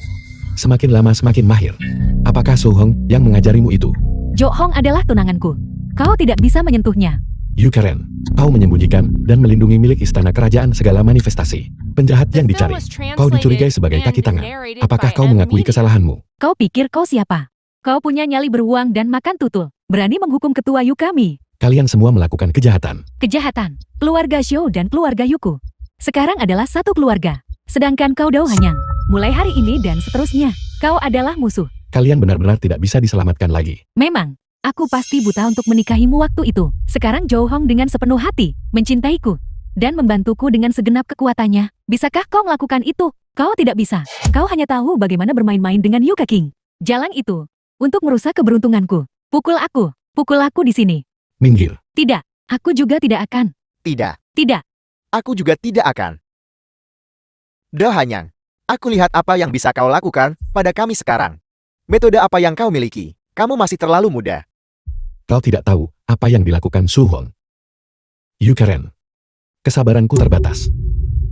semakin lama semakin mahir. Apakah Su Hong yang mengajarimu itu? Jo Hong adalah tunanganku. Kau tidak bisa menyentuhnya. Yu Karen, kau menyembunyikan dan melindungi milik istana kerajaan segala manifestasi. Penjahat yang dicari. Kau dicurigai sebagai kaki tangan. Apakah kau mengakui kesalahanmu? Kau pikir kau siapa? Kau punya nyali beruang dan makan tutul. Berani menghukum ketua Yukami. Kalian semua melakukan kejahatan. Kejahatan. Keluarga Shou dan keluarga Yuku. Sekarang adalah satu keluarga. Sedangkan kau Dao Hanyang. Mulai hari ini dan seterusnya, kau adalah musuh. Kalian benar-benar tidak bisa diselamatkan lagi. Memang, aku pasti buta untuk menikahimu waktu itu. Sekarang Jo Hong dengan sepenuh hati mencintaiku dan membantuku dengan segenap kekuatannya. Bisakah kau melakukan itu? Kau tidak bisa. Kau hanya tahu bagaimana bermain-main dengan Yu Keking. Jalan itu untuk merusak keberuntunganku. Pukul aku di sini. Minggir. Tidak, aku juga tidak akan. Tidak. Tidak. Aku juga tidak akan. Dao Hanyang, aku lihat apa yang bisa kau lakukan pada kami sekarang. Metode apa yang kau miliki? Kamu masih terlalu muda. Kau tidak tahu apa yang dilakukan Su Hong. Yu Karen, kesabaranku terbatas.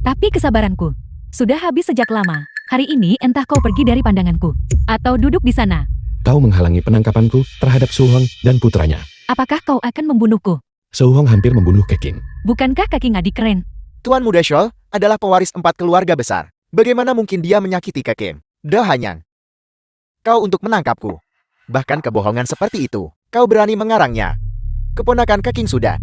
Tapi kesabaranku sudah habis sejak lama. Hari ini entah kau pergi dari pandanganku atau duduk di sana. Kau menghalangi penangkapanku terhadap Su Hong dan putranya. Apakah kau akan membunuhku? Su Hong hampir membunuh Keking. Bukankah Keking adik keren? Tuan Muda Shou adalah pewaris 4 keluarga besar. Bagaimana mungkin dia menyakiti Keking? Dao Hanyang, kau untuk menangkapku. Bahkan kebohongan seperti itu, kau berani mengarangnya. Keponakan Keking sudah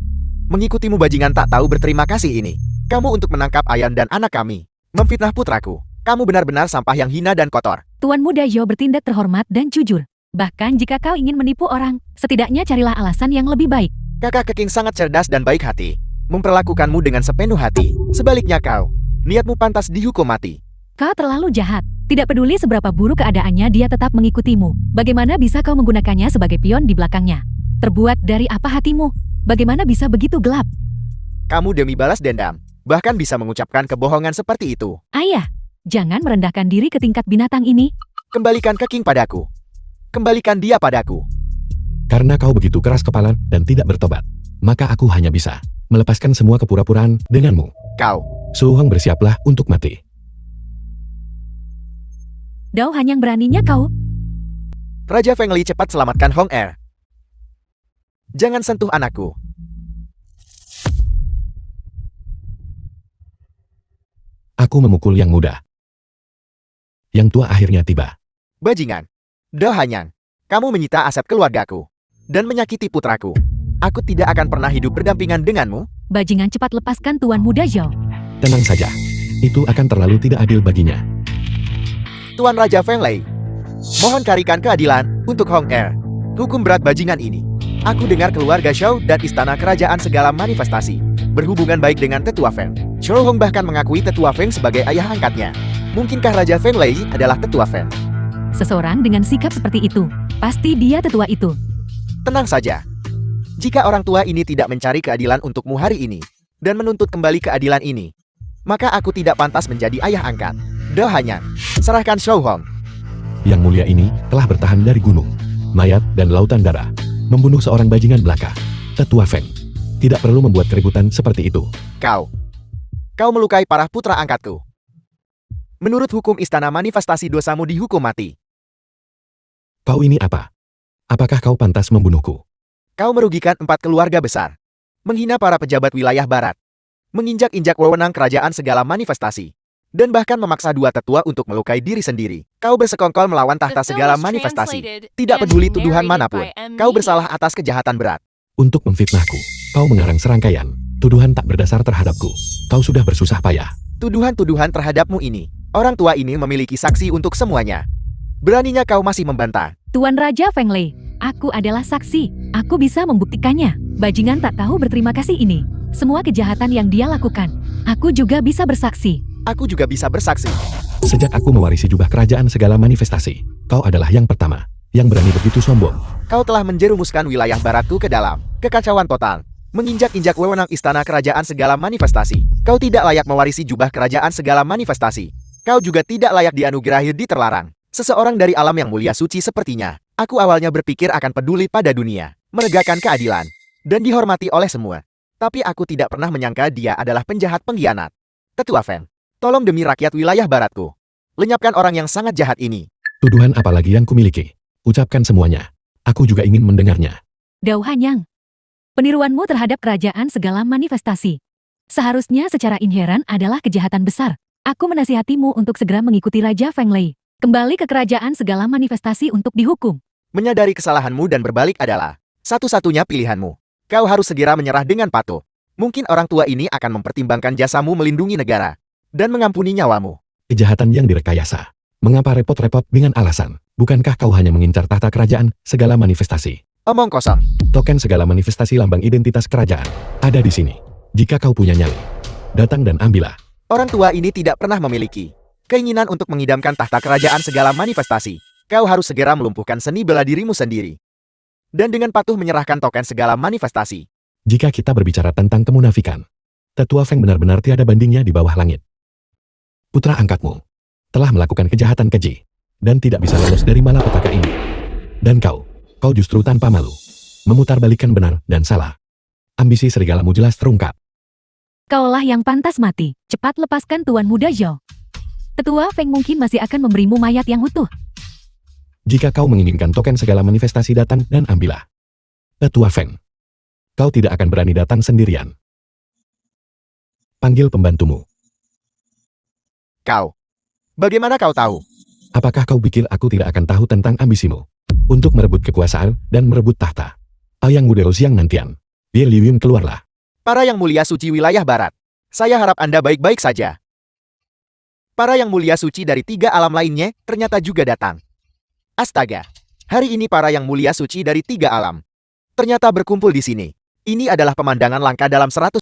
mengikutimu bajingan tak tahu berterima kasih ini. Kamu untuk menangkap Ayan dan anak kami. Memfitnah putraku. Kamu benar-benar sampah yang hina dan kotor. Tuan Muda Yo bertindak terhormat dan jujur. Bahkan jika kau ingin menipu orang, setidaknya carilah alasan yang lebih baik. Kakak Keking sangat cerdas dan baik hati. Memperlakukanmu dengan sepenuh hati. Sebaliknya kau, niatmu pantas dihukum mati. Kau terlalu jahat. Tidak peduli seberapa buruk keadaannya, dia tetap mengikutimu. Bagaimana bisa kau menggunakannya sebagai pion di belakangnya? Terbuat dari apa hatimu? Bagaimana bisa begitu gelap? Kamu demi balas dendam, bahkan bisa mengucapkan kebohongan seperti itu. Ayah, Jangan merendahkan diri ke tingkat binatang ini. Kembalikan ke King padaku. Kembalikan dia padaku. Karena kau begitu keras kepala dan tidak bertobat, maka aku hanya bisa melepaskan semua kepura-puraan denganmu. Kau. Su Hong, bersiaplah untuk mati. Dao Hanyang, beraninya kau. Raja Feng Li, cepat selamatkan Hong Er. Jangan sentuh anakku. Aku memukul yang muda. Yang tua akhirnya tiba. Bajingan. Dao Hanyang, kamu menyita aset keluargaku dan menyakiti putraku. Aku tidak akan pernah hidup berdampingan denganmu. Bajingan, cepat lepaskan Tuan Muda Zhao. Tenang saja. Itu akan terlalu tidak adil baginya. Tuan Raja Feng Lei, mohon carikan keadilan untuk Hong Er. Hukum berat bajingan ini. Aku dengar keluarga Shao dan istana kerajaan segala manifestasi berhubungan baik dengan Tetua Feng. Shao Hong bahkan mengakui Tetua Feng sebagai ayah angkatnya. Mungkinkah Raja Feng Lei adalah Tetua Feng? Seseorang dengan sikap seperti itu, pasti dia tetua itu. Tenang saja. Jika orang tua ini tidak mencari keadilan untukmu hari ini dan menuntut kembali keadilan ini, maka aku tidak pantas menjadi ayah angkat. Dao Hanyang, serahkan Shao Hong. Yang mulia ini telah bertahan dari gunung, mayat, dan lautan darah, membunuh seorang bajingan belaka. Tetua Feng tidak perlu membuat keributan seperti itu. Kau melukai para putra angkatku. Menurut hukum istana manifestasi, dosamu dihukum mati. Kau ini apa? Apakah kau pantas membunuhku? Kau merugikan 4 keluarga besar, menghina para pejabat wilayah barat, menginjak-injak wewenang kerajaan segala manifestasi, dan bahkan memaksa 2 tetua untuk melukai diri sendiri. Kau bersekongkol melawan tahta segala manifestasi. Tidak peduli tuduhan manapun, kau bersalah atas kejahatan berat. Untuk memfitnahku, kau mengarang serangkaian tuduhan tak berdasar terhadapku. Kau sudah bersusah payah. Tuduhan-tuduhan terhadapmu ini, orang tua ini memiliki saksi untuk semuanya. Beraninya kau masih membantah. Tuan Raja Feng Lei, aku adalah saksi. Aku bisa membuktikannya. Bajingan tak tahu berterima kasih ini. Semua kejahatan yang dia lakukan, aku juga bisa bersaksi. Aku juga bisa bersaksi. Sejak aku mewarisi jubah kerajaan segala manifestasi, kau adalah yang pertama yang berani begitu sombong. Kau telah menjerumuskan wilayah baratku ke dalam kekacauan total, menginjak-injak wewenang istana kerajaan segala manifestasi. Kau tidak layak mewarisi jubah kerajaan segala manifestasi. Kau juga tidak layak dianugerahi di terlarang. Seseorang dari alam yang mulia suci sepertinya, aku awalnya berpikir akan peduli pada dunia, menegakkan keadilan, dan dihormati oleh semua. Tapi aku tidak pernah menyangka dia adalah penjahat pengkhianat. Tetua Feng, tolong demi rakyat wilayah baratku, lenyapkan orang yang sangat jahat ini. Tuduhan apa lagi yang kumiliki? Ucapkan semuanya. Aku juga ingin mendengarnya. Dao Hanyang, peniruanmu terhadap kerajaan segala manifestasi seharusnya secara inheren adalah kejahatan besar. Aku menasihatimu untuk segera mengikuti Raja Feng Lei. Kembali ke kerajaan segala manifestasi untuk dihukum. Menyadari kesalahanmu dan berbalik adalah satu-satunya pilihanmu. Kau harus segera menyerah dengan patuh. Mungkin orang tua ini akan mempertimbangkan jasamu melindungi negara dan mengampuni nyawamu. Kejahatan yang direkayasa. Mengapa repot-repot dengan alasan? Bukankah kau hanya mengincar tahta kerajaan segala manifestasi? Omong kosong. Token segala manifestasi lambang identitas kerajaan ada di sini. Jika kau punya nyali, datang dan ambillah. Orang tua ini tidak pernah memiliki keinginan untuk mengidamkan tahta kerajaan segala manifestasi. Kau harus segera melumpuhkan seni bela dirimu sendiri. Dan dengan patuh menyerahkan token segala manifestasi. Jika kita berbicara tentang kemunafikan, Tetua Feng benar-benar tiada bandingnya di bawah langit. Putra angkatmu telah melakukan kejahatan keji dan tidak bisa lolos dari malapetaka ini. Dan kau justru tanpa malu memutarbalikkan benar dan salah. Ambisi serigalamu jelas terungkap. Kaulah yang pantas mati. Cepat lepaskan Tuan Muda Zhao. Tetua Feng mungkin masih akan memberimu mayat yang utuh. Jika kau menginginkan token segala manifestasi, datang dan ambillah. Tetua Feng, kau tidak akan berani datang sendirian. Panggil pembantumu. Kau. Bagaimana kau tahu? Apakah kau pikir aku tidak akan tahu tentang ambisimu untuk merebut kekuasaan dan merebut tahta? Ayang Mudeo Siang Nantian, Ye Liwin, keluarlah. Para yang mulia suci wilayah barat, saya harap Anda baik-baik saja. Para yang mulia suci dari 3 alam lainnya ternyata juga datang. Astaga, hari ini para yang mulia suci dari 3 alam ternyata berkumpul di sini. Ini adalah pemandangan langka dalam 100.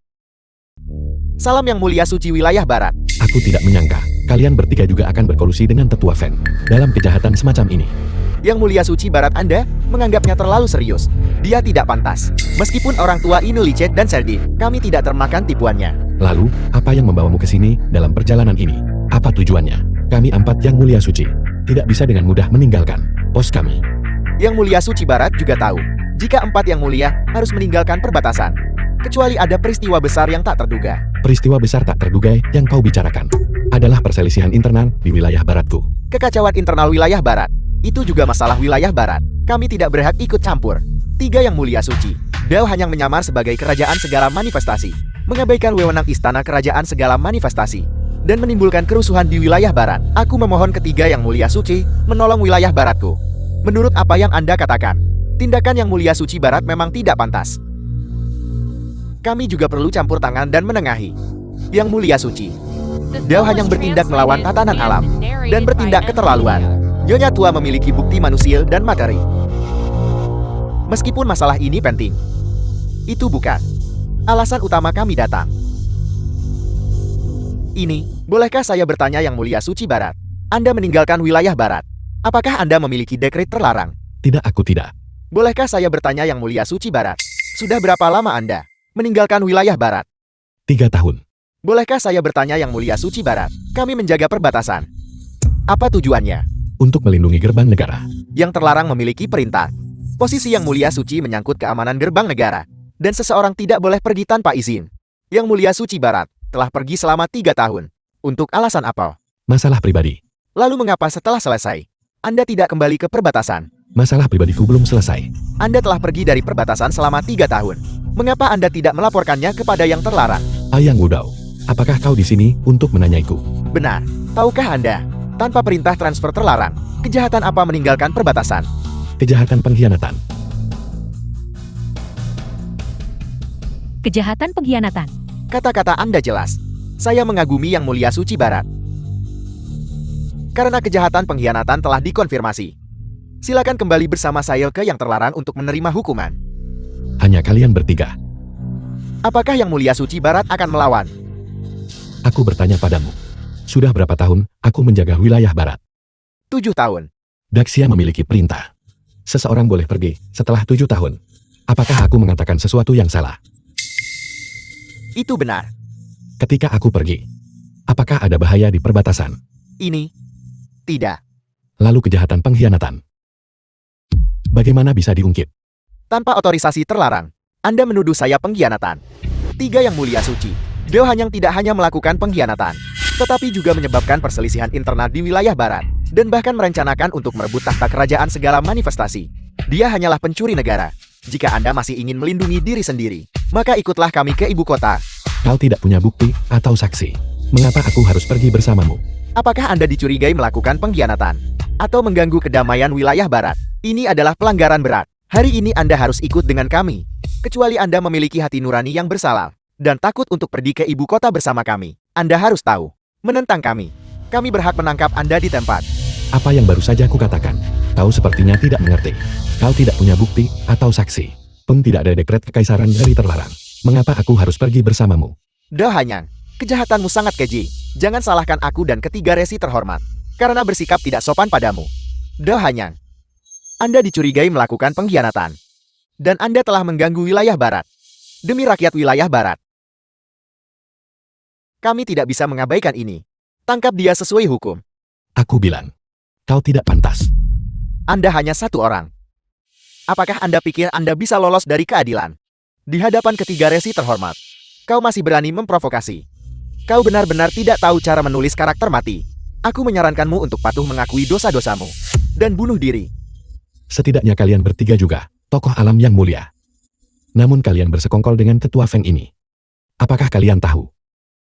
Salam yang mulia suci wilayah barat. Aku tidak menyangka kalian bertiga juga akan berkolusi dengan Tetua Feng dalam kejahatan semacam ini. Yang mulia suci barat Anda menganggapnya terlalu serius. Dia tidak pantas. Meskipun orang tua Inu licet dan cerdik, kami tidak termakan tipuannya. Lalu, apa yang membawamu ke sini dalam perjalanan ini? Apa tujuannya? Kami 4 yang mulia suci, tidak bisa dengan mudah meninggalkan pos kami. Yang Mulia Suci Barat juga tahu, jika 4 yang mulia harus meninggalkan perbatasan. Kecuali ada peristiwa besar yang tak terduga. Peristiwa besar tak terduga yang kau bicarakan adalah perselisihan internal di wilayah baratku. Kekacauan internal wilayah barat, itu juga masalah wilayah barat. Kami tidak berhak ikut campur. 3 yang mulia suci, Dao Hanyang menyamar sebagai kerajaan segala manifestasi, mengabaikan wewenang istana kerajaan segala manifestasi, dan menimbulkan kerusuhan di wilayah barat. Aku memohon ketiga yang mulia suci, menolong wilayah baratku. Menurut apa yang Anda katakan, tindakan yang mulia suci barat memang tidak pantas. Kami juga perlu campur tangan dan menengahi. Yang mulia suci, The Dao film Hanyang was bertindak melawan translated tatanan and alam, narrated dan bertindak by keterlaluan. Media. Nyonya tua memiliki bukti manusia dan materi. Meskipun masalah ini penting, itu bukan alasan utama kami datang. Ini, bolehkah saya bertanya yang mulia suci barat? Anda meninggalkan wilayah barat. Apakah Anda memiliki dekret terlarang? Tidak, aku tidak. Bolehkah saya bertanya yang mulia suci barat? Sudah berapa lama Anda meninggalkan wilayah barat? 3 tahun. Bolehkah saya bertanya yang mulia suci barat? Kami menjaga perbatasan. Apa tujuannya? Untuk melindungi gerbang negara. Yang terlarang memiliki perintah. Posisi yang mulia suci menyangkut keamanan gerbang negara. Dan seseorang tidak boleh pergi tanpa izin. Yang mulia suci barat telah pergi selama 3 tahun. Untuk alasan apa? Masalah pribadi. Lalu mengapa setelah selesai, Anda tidak kembali ke perbatasan? Masalah pribadiku belum selesai. Anda telah pergi dari perbatasan selama 3 tahun. Mengapa Anda tidak melaporkannya kepada yang terlarang? Ayang Wudao, apakah kau di sini untuk menanyaiku? Benar. Tahukah Anda, tanpa perintah transfer terlarang, kejahatan apa meninggalkan perbatasan? Kejahatan pengkhianatan. Kejahatan pengkhianatan. Kata-kata Anda jelas. Saya mengagumi yang mulia suci barat. Karena kejahatan pengkhianatan telah dikonfirmasi. Silakan kembali bersama saya ke yang terlarang untuk menerima hukuman. Hanya kalian bertiga. Apakah yang mulia suci barat akan melawan? Aku bertanya padamu. Sudah berapa tahun aku menjaga wilayah barat? 7 tahun. Daxia memiliki perintah. Seseorang boleh pergi setelah 7 tahun. Apakah aku mengatakan sesuatu yang salah? Itu benar. Ketika aku pergi, apakah ada bahaya di perbatasan? Ini tidak. Lalu kejahatan pengkhianatan. Bagaimana bisa diungkit? Tanpa otorisasi terlarang, Anda menuduh saya pengkhianatan. 3 yang mulia suci, Dao Hanyang tidak hanya melakukan pengkhianatan, tetapi juga menyebabkan perselisihan internal di wilayah barat, dan bahkan merencanakan untuk merebut tahta kerajaan segala manifestasi. Dia hanyalah pencuri negara. Jika Anda masih ingin melindungi diri sendiri, maka ikutlah kami ke ibu kota. Kau tidak punya bukti atau saksi. Mengapa aku harus pergi bersamamu? Apakah Anda dicurigai melakukan pengkhianatan atau mengganggu kedamaian wilayah barat? Ini adalah pelanggaran berat. Hari ini Anda harus ikut dengan kami, kecuali Anda memiliki hati nurani yang bersalah dan takut untuk pergi ke ibu kota bersama kami. Anda harus tahu, menentang kami berhak menangkap Anda di tempat. Apa yang baru saja kukatakan? Kau sepertinya tidak mengerti. Kau tidak punya bukti atau saksi. Pun tidak ada dekret kekaisaran dari terlarang. Mengapa aku harus pergi bersamamu? Dao Hanyang, kejahatanmu sangat keji. Jangan salahkan aku dan ketiga resi terhormat karena bersikap tidak sopan padamu. Dao Hanyang, Anda dicurigai melakukan pengkhianatan. Dan Anda telah mengganggu wilayah barat. Demi rakyat wilayah barat. Kami tidak bisa mengabaikan ini. Tangkap dia sesuai hukum. Aku bilang, kau tidak pantas. Anda hanya satu orang. Apakah Anda pikir Anda bisa lolos dari keadilan? Di hadapan ketiga resi terhormat, kau masih berani memprovokasi. Kau benar-benar tidak tahu cara menulis karakter mati. Aku menyarankanmu untuk patuh mengakui dosa-dosamu dan bunuh diri. Setidaknya kalian bertiga juga, tokoh alam yang mulia. Namun kalian bersekongkol dengan tetua Feng ini. Apakah kalian tahu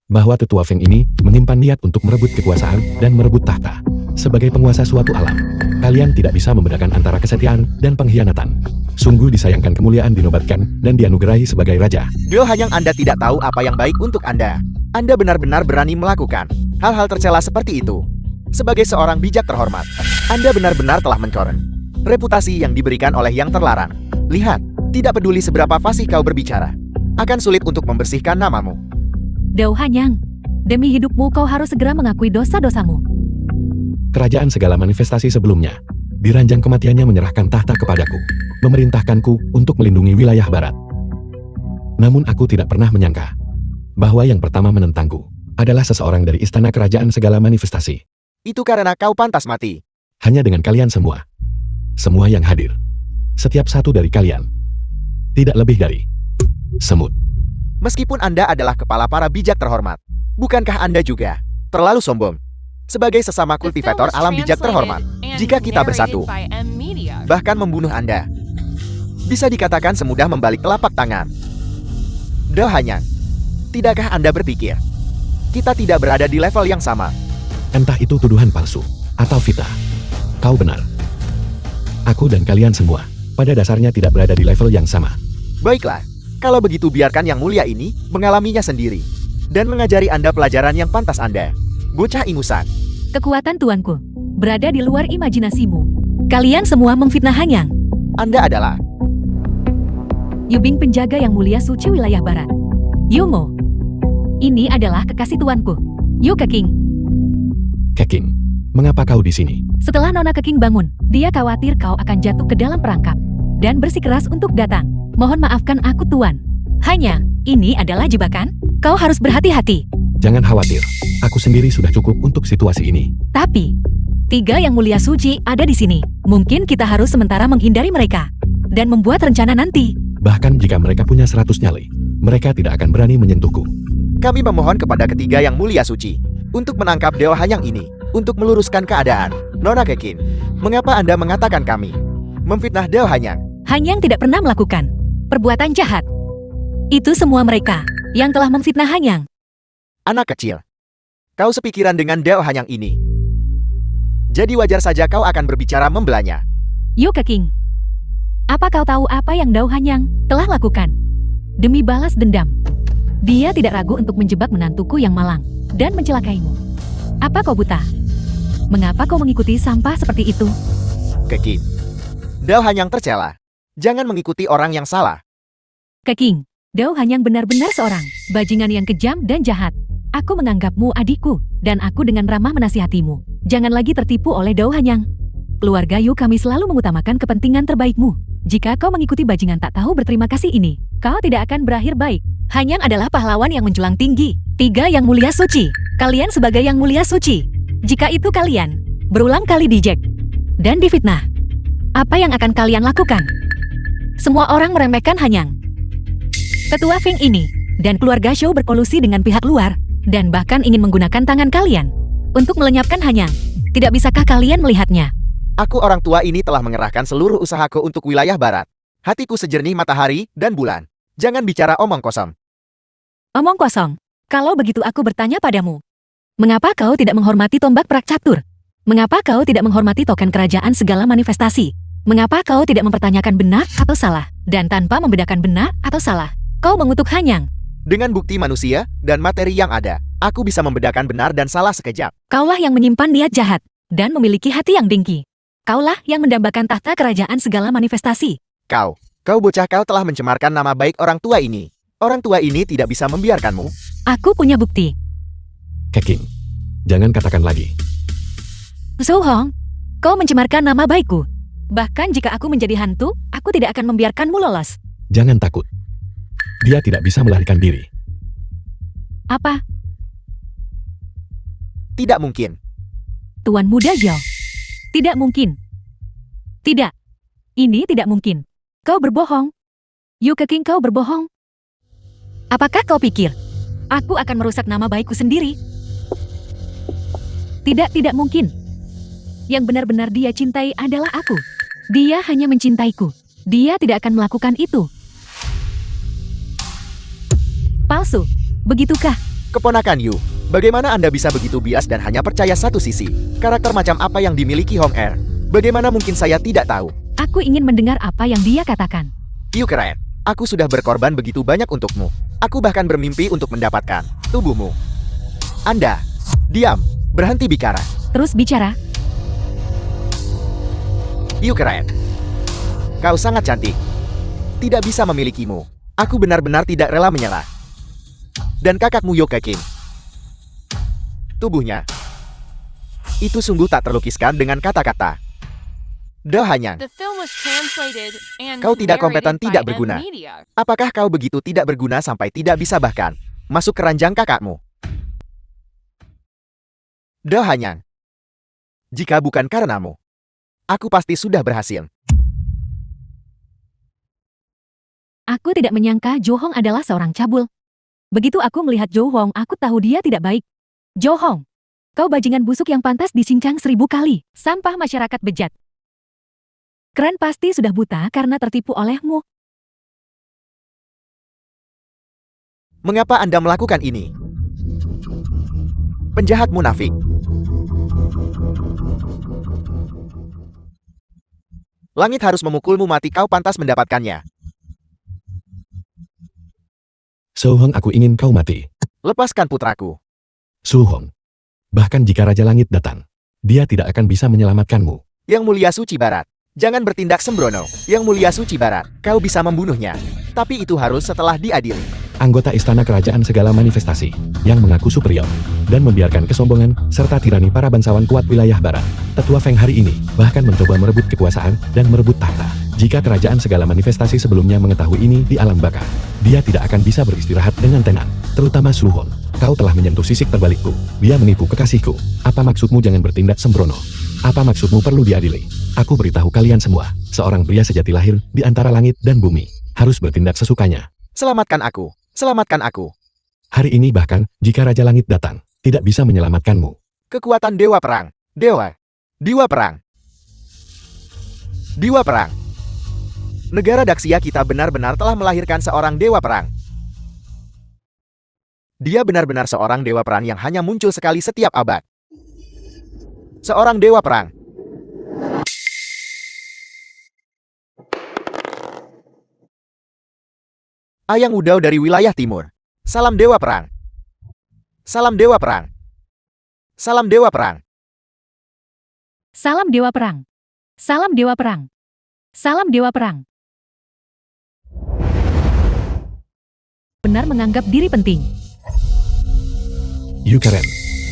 bahwa tetua Feng ini menyimpan niat untuk merebut kekuasaan dan merebut tahta? Sebagai penguasa suatu alam, kalian tidak bisa membedakan antara kesetiaan dan pengkhianatan. Sungguh disayangkan kemuliaan dinobatkan dan dianugerahi sebagai raja. Dao Hanyang, Anda tidak tahu apa yang baik untuk Anda. Anda benar-benar berani melakukan hal-hal tercela seperti itu. Sebagai seorang bijak terhormat, Anda benar-benar telah mencoreng reputasi yang diberikan oleh yang terlarang. Lihat, tidak peduli seberapa fasih kau berbicara, akan sulit untuk membersihkan namamu. Dao Hanyang, demi hidupmu kau harus segera mengakui dosa-dosamu. Kerajaan segala manifestasi sebelumnya, di ranjang kematiannya menyerahkan tahta kepadaku, memerintahkanku untuk melindungi wilayah barat. Namun aku tidak pernah menyangka bahwa yang pertama menentangku adalah seseorang dari istana kerajaan segala manifestasi. Itu karena kau pantas mati. Hanya dengan kalian semua. Semua yang hadir. Setiap satu dari kalian. Tidak lebih dari semut. Meskipun Anda adalah kepala para bijak terhormat, bukankah Anda juga terlalu sombong? Sebagai sesama The film kultivator was alam bijak terhormat, translated and jika kita narrated bersatu, by M. Media. bahkan membunuh Anda, bisa dikatakan semudah membalik telapak tangan. Dao Hanyang, tidakkah Anda berpikir kita tidak berada di level yang sama? Entah itu tuduhan palsu atau fitnah. Kau benar. Aku dan kalian semua pada dasarnya tidak berada di level yang sama. Baiklah, kalau begitu biarkan yang mulia ini mengalaminya sendiri dan mengajari Anda pelajaran yang pantas Anda. Bocah ingusan. Kekuatan tuanku berada di luar imajinasimu. Kalian semua memfitnah Hanyang. Anda adalah Yubing penjaga yang mulia suci wilayah barat. Yumo. Ini adalah kekasih tuanku. Yu Keking. Keking, mengapa kau di sini? Setelah Nona Keking bangun, dia khawatir kau akan jatuh ke dalam perangkap dan bersikeras untuk datang. Mohon maafkan aku tuan. Hanya, ini adalah jebakan. Kau harus berhati-hati. Jangan khawatir. Aku sendiri sudah cukup untuk situasi ini. Tapi, 3 yang mulia suci ada di sini. Mungkin kita harus sementara menghindari mereka dan membuat rencana nanti. Bahkan jika mereka punya 100 nyali, mereka tidak akan berani menyentuhku. Kami memohon kepada ketiga yang mulia suci untuk menangkap Dao Hanyang ini untuk meluruskan keadaan. Nona Kekin, mengapa Anda mengatakan kami memfitnah Dao Hanyang? Hanyang tidak pernah melakukan perbuatan jahat. Itu semua mereka yang telah memfitnah Hanyang. Anak kecil, kau sepikiran dengan Dao Hanyang ini. Jadi wajar saja kau akan berbicara membelanya. Yu Keking, apa kau tahu apa yang Dao Hanyang telah lakukan? Demi balas dendam, dia tidak ragu untuk menjebak menantuku yang malang dan mencelakaimu. Apa kau buta? Mengapa kau mengikuti sampah seperti itu? Kekin, Dao Hanyang tercela. Jangan mengikuti orang yang salah. Keking, Dao Hanyang benar-benar seorang bajingan yang kejam dan jahat. Aku menganggapmu adikku, dan aku dengan ramah menasihatimu. Jangan lagi tertipu oleh Dao Hanyang. Keluarga Yu kami selalu mengutamakan kepentingan terbaikmu. Jika kau mengikuti bajingan tak tahu berterima kasih ini, kau tidak akan berakhir baik. Hanyang adalah pahlawan yang menjulang tinggi. 3 yang mulia suci. Kalian sebagai yang mulia suci. Jika itu kalian berulang kali dijek dan difitnah, apa yang akan kalian lakukan? Semua orang meremehkan Hanyang. Ketua Feng ini dan keluarga Shou berkolusi dengan pihak luar dan bahkan ingin menggunakan tangan kalian untuk melenyapkan Hanyang. Tidak bisakah kalian melihatnya? Aku orang tua ini telah mengerahkan seluruh usahaku untuk wilayah barat. Hatiku sejernih matahari dan bulan. Jangan bicara omong kosong. Omong kosong. Kalau begitu aku bertanya padamu. Mengapa kau tidak menghormati tombak perak catur? Mengapa kau tidak menghormati token kerajaan segala manifestasi? Mengapa kau tidak mempertanyakan benar atau salah? Dan tanpa membedakan benar atau salah, kau mengutuk Hanyang. Dengan bukti manusia dan materi yang ada, aku bisa membedakan benar dan salah sekejap. Kaulah yang menyimpan niat jahat dan memiliki hati yang dengki. Kaulah yang mendambakan tahta kerajaan segala manifestasi. Kau bocah, kau telah mencemarkan nama baik orang tua ini. Orang tua ini tidak bisa membiarkanmu. Aku punya bukti. Keking, jangan katakan lagi. Zhou Hong, kau mencemarkan nama baikku. Bahkan jika aku menjadi hantu, aku tidak akan membiarkanmu lolos. Jangan takut. Dia tidak bisa melarikan diri. Apa? Tidak mungkin. Tuan Muda Zhao. Tidak mungkin. Tidak. Ini tidak mungkin. Kau berbohong. Yu Keking, kau berbohong. Apakah kau pikir aku akan merusak nama baikku sendiri? Tidak mungkin. Yang benar-benar dia cintai adalah aku. Dia hanya mencintaiku. Dia tidak akan melakukan itu. Palsu. Begitukah? Keponakan Yu, bagaimana Anda bisa begitu bias dan hanya percaya satu sisi? Karakter macam apa yang dimiliki Hong Er? Bagaimana mungkin saya tidak tahu? Aku ingin mendengar apa yang dia katakan. Yu keren. Aku sudah berkorban begitu banyak untukmu. Aku bahkan bermimpi untuk mendapatkan tubuhmu. Anda, diam. Berhenti bicara. Terus bicara. Yu keren. Kau sangat cantik. Tidak bisa memilikimu. Aku benar-benar tidak rela menyerah. Dan kakakmu Yu Keking. Tubuhnya. Itu sungguh tak terlukiskan dengan kata-kata. Dao Hanyang, The film was translated and kau tidak kompeten, narrated by tidak M. berguna. Media. Apakah kau begitu tidak berguna sampai tidak bisa bahkan masuk keranjang kakakmu? Dao Hanyang, Jika bukan karenamu, aku pasti sudah berhasil. Aku tidak menyangka Jo Hong adalah seorang cabul. Begitu aku melihat Jo Hong, aku tahu dia tidak baik. Jo Hong, kau bajingan busuk yang pantas dicincang 1000 kali. Sampah masyarakat bejat. Keren pasti sudah buta karena tertipu olehmu. Mengapa Anda melakukan ini? Penjahat munafik. Langit harus memukulmu mati, kau pantas mendapatkannya. Su Hong, aku ingin kau mati. Lepaskan putraku. Su Hong. Bahkan jika Raja Langit datang, dia tidak akan bisa menyelamatkanmu. Yang Mulia Suci Barat, jangan bertindak sembrono. Yang Mulia Suci Barat, kau bisa membunuhnya. Tapi itu harus setelah diadili. Anggota istana kerajaan segala manifestasi, yang mengaku superior, dan membiarkan kesombongan, serta tirani para bangsawan kuat wilayah barat. Tetua Feng hari ini, bahkan mencoba merebut kekuasaan, dan merebut tahta. Jika kerajaan segala manifestasi sebelumnya mengetahui ini di alam baka, dia tidak akan bisa beristirahat dengan tenang. Terutama Su Hong, kau telah menyentuh sisik terbalikku. Dia menipu kekasihku. Apa maksudmu jangan bertindak sembrono? Apa maksudmu perlu diadili? Aku beritahu kalian semua, seorang pria sejati lahir di antara langit dan bumi, harus bertindak sesukanya. Selamatkan aku. Selamatkan aku. Hari ini bahkan, jika Raja Langit datang, tidak bisa menyelamatkanmu. Kekuatan Dewa Perang. Dewa Perang. Dewa Perang. Negara Daxia kita benar-benar telah melahirkan seorang Dewa Perang. Dia benar-benar seorang Dewa Perang yang hanya muncul sekali setiap abad. Seorang Dewa Perang. Ayang Udao dari wilayah timur. Salam Dewa Perang. Salam Dewa Perang. Salam Dewa Perang. Salam Dewa Perang. Salam Dewa Perang. Salam Dewa Perang. Benar menganggap diri penting. Yu Karen,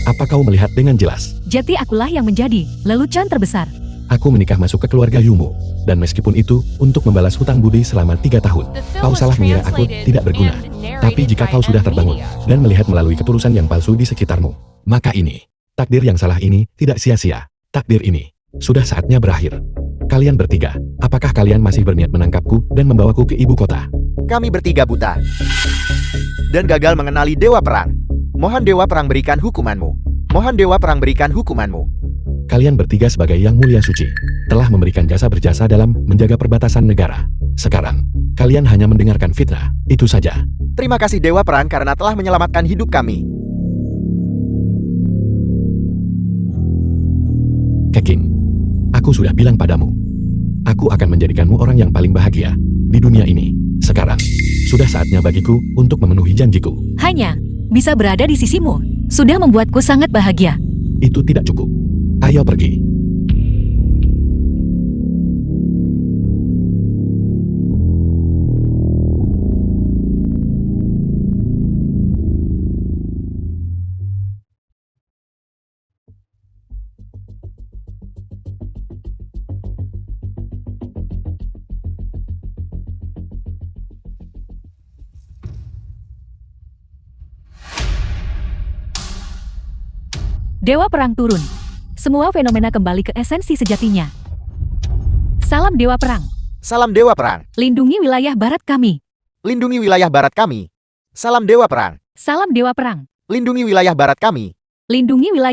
apa kau melihat dengan jelas? Jadi akulah yang menjadi lelucon terbesar. Aku menikah masuk ke keluarga Yumu, dan meskipun itu untuk membalas hutang budi selama 3 tahun. The film Kau was salah mengira aku translated tidak berguna. and narrated Tapi jika by kau sudah terbangun Media. dan melihat melalui ketulusan yang palsu di sekitarmu, maka ini, takdir yang salah ini tidak sia-sia. Takdir ini sudah saatnya berakhir. Kalian bertiga, apakah kalian masih berniat menangkapku dan membawaku ke ibu kota? Kami bertiga buta dan gagal mengenali Dewa Perang. Mohon Dewa Perang berikan hukumanmu. Mohon Dewa Perang berikan hukumanmu. Kalian bertiga sebagai yang mulia suci, telah memberikan jasa berjasa dalam menjaga perbatasan negara. Sekarang, kalian hanya mendengarkan fitnah, itu saja. Terima kasih Dewa Perang karena telah menyelamatkan hidup kami. Keking, aku sudah bilang padamu. Aku akan menjadikanmu orang yang paling bahagia di dunia ini. Sekarang, sudah saatnya bagiku untuk memenuhi janjiku. Hanya bisa berada di sisimu sudah membuatku sangat bahagia. Itu tidak cukup. Ayo pergi. Dewa Perang turun. Semua fenomena kembali ke esensi sejatinya. Salam Dewa Perang. Salam Dewa Perang. Lindungi wilayah barat kami. Lindungi wilayah barat kami. Salam Dewa Perang. Salam Dewa Perang. Lindungi wilayah barat kami. Lindungi wilayah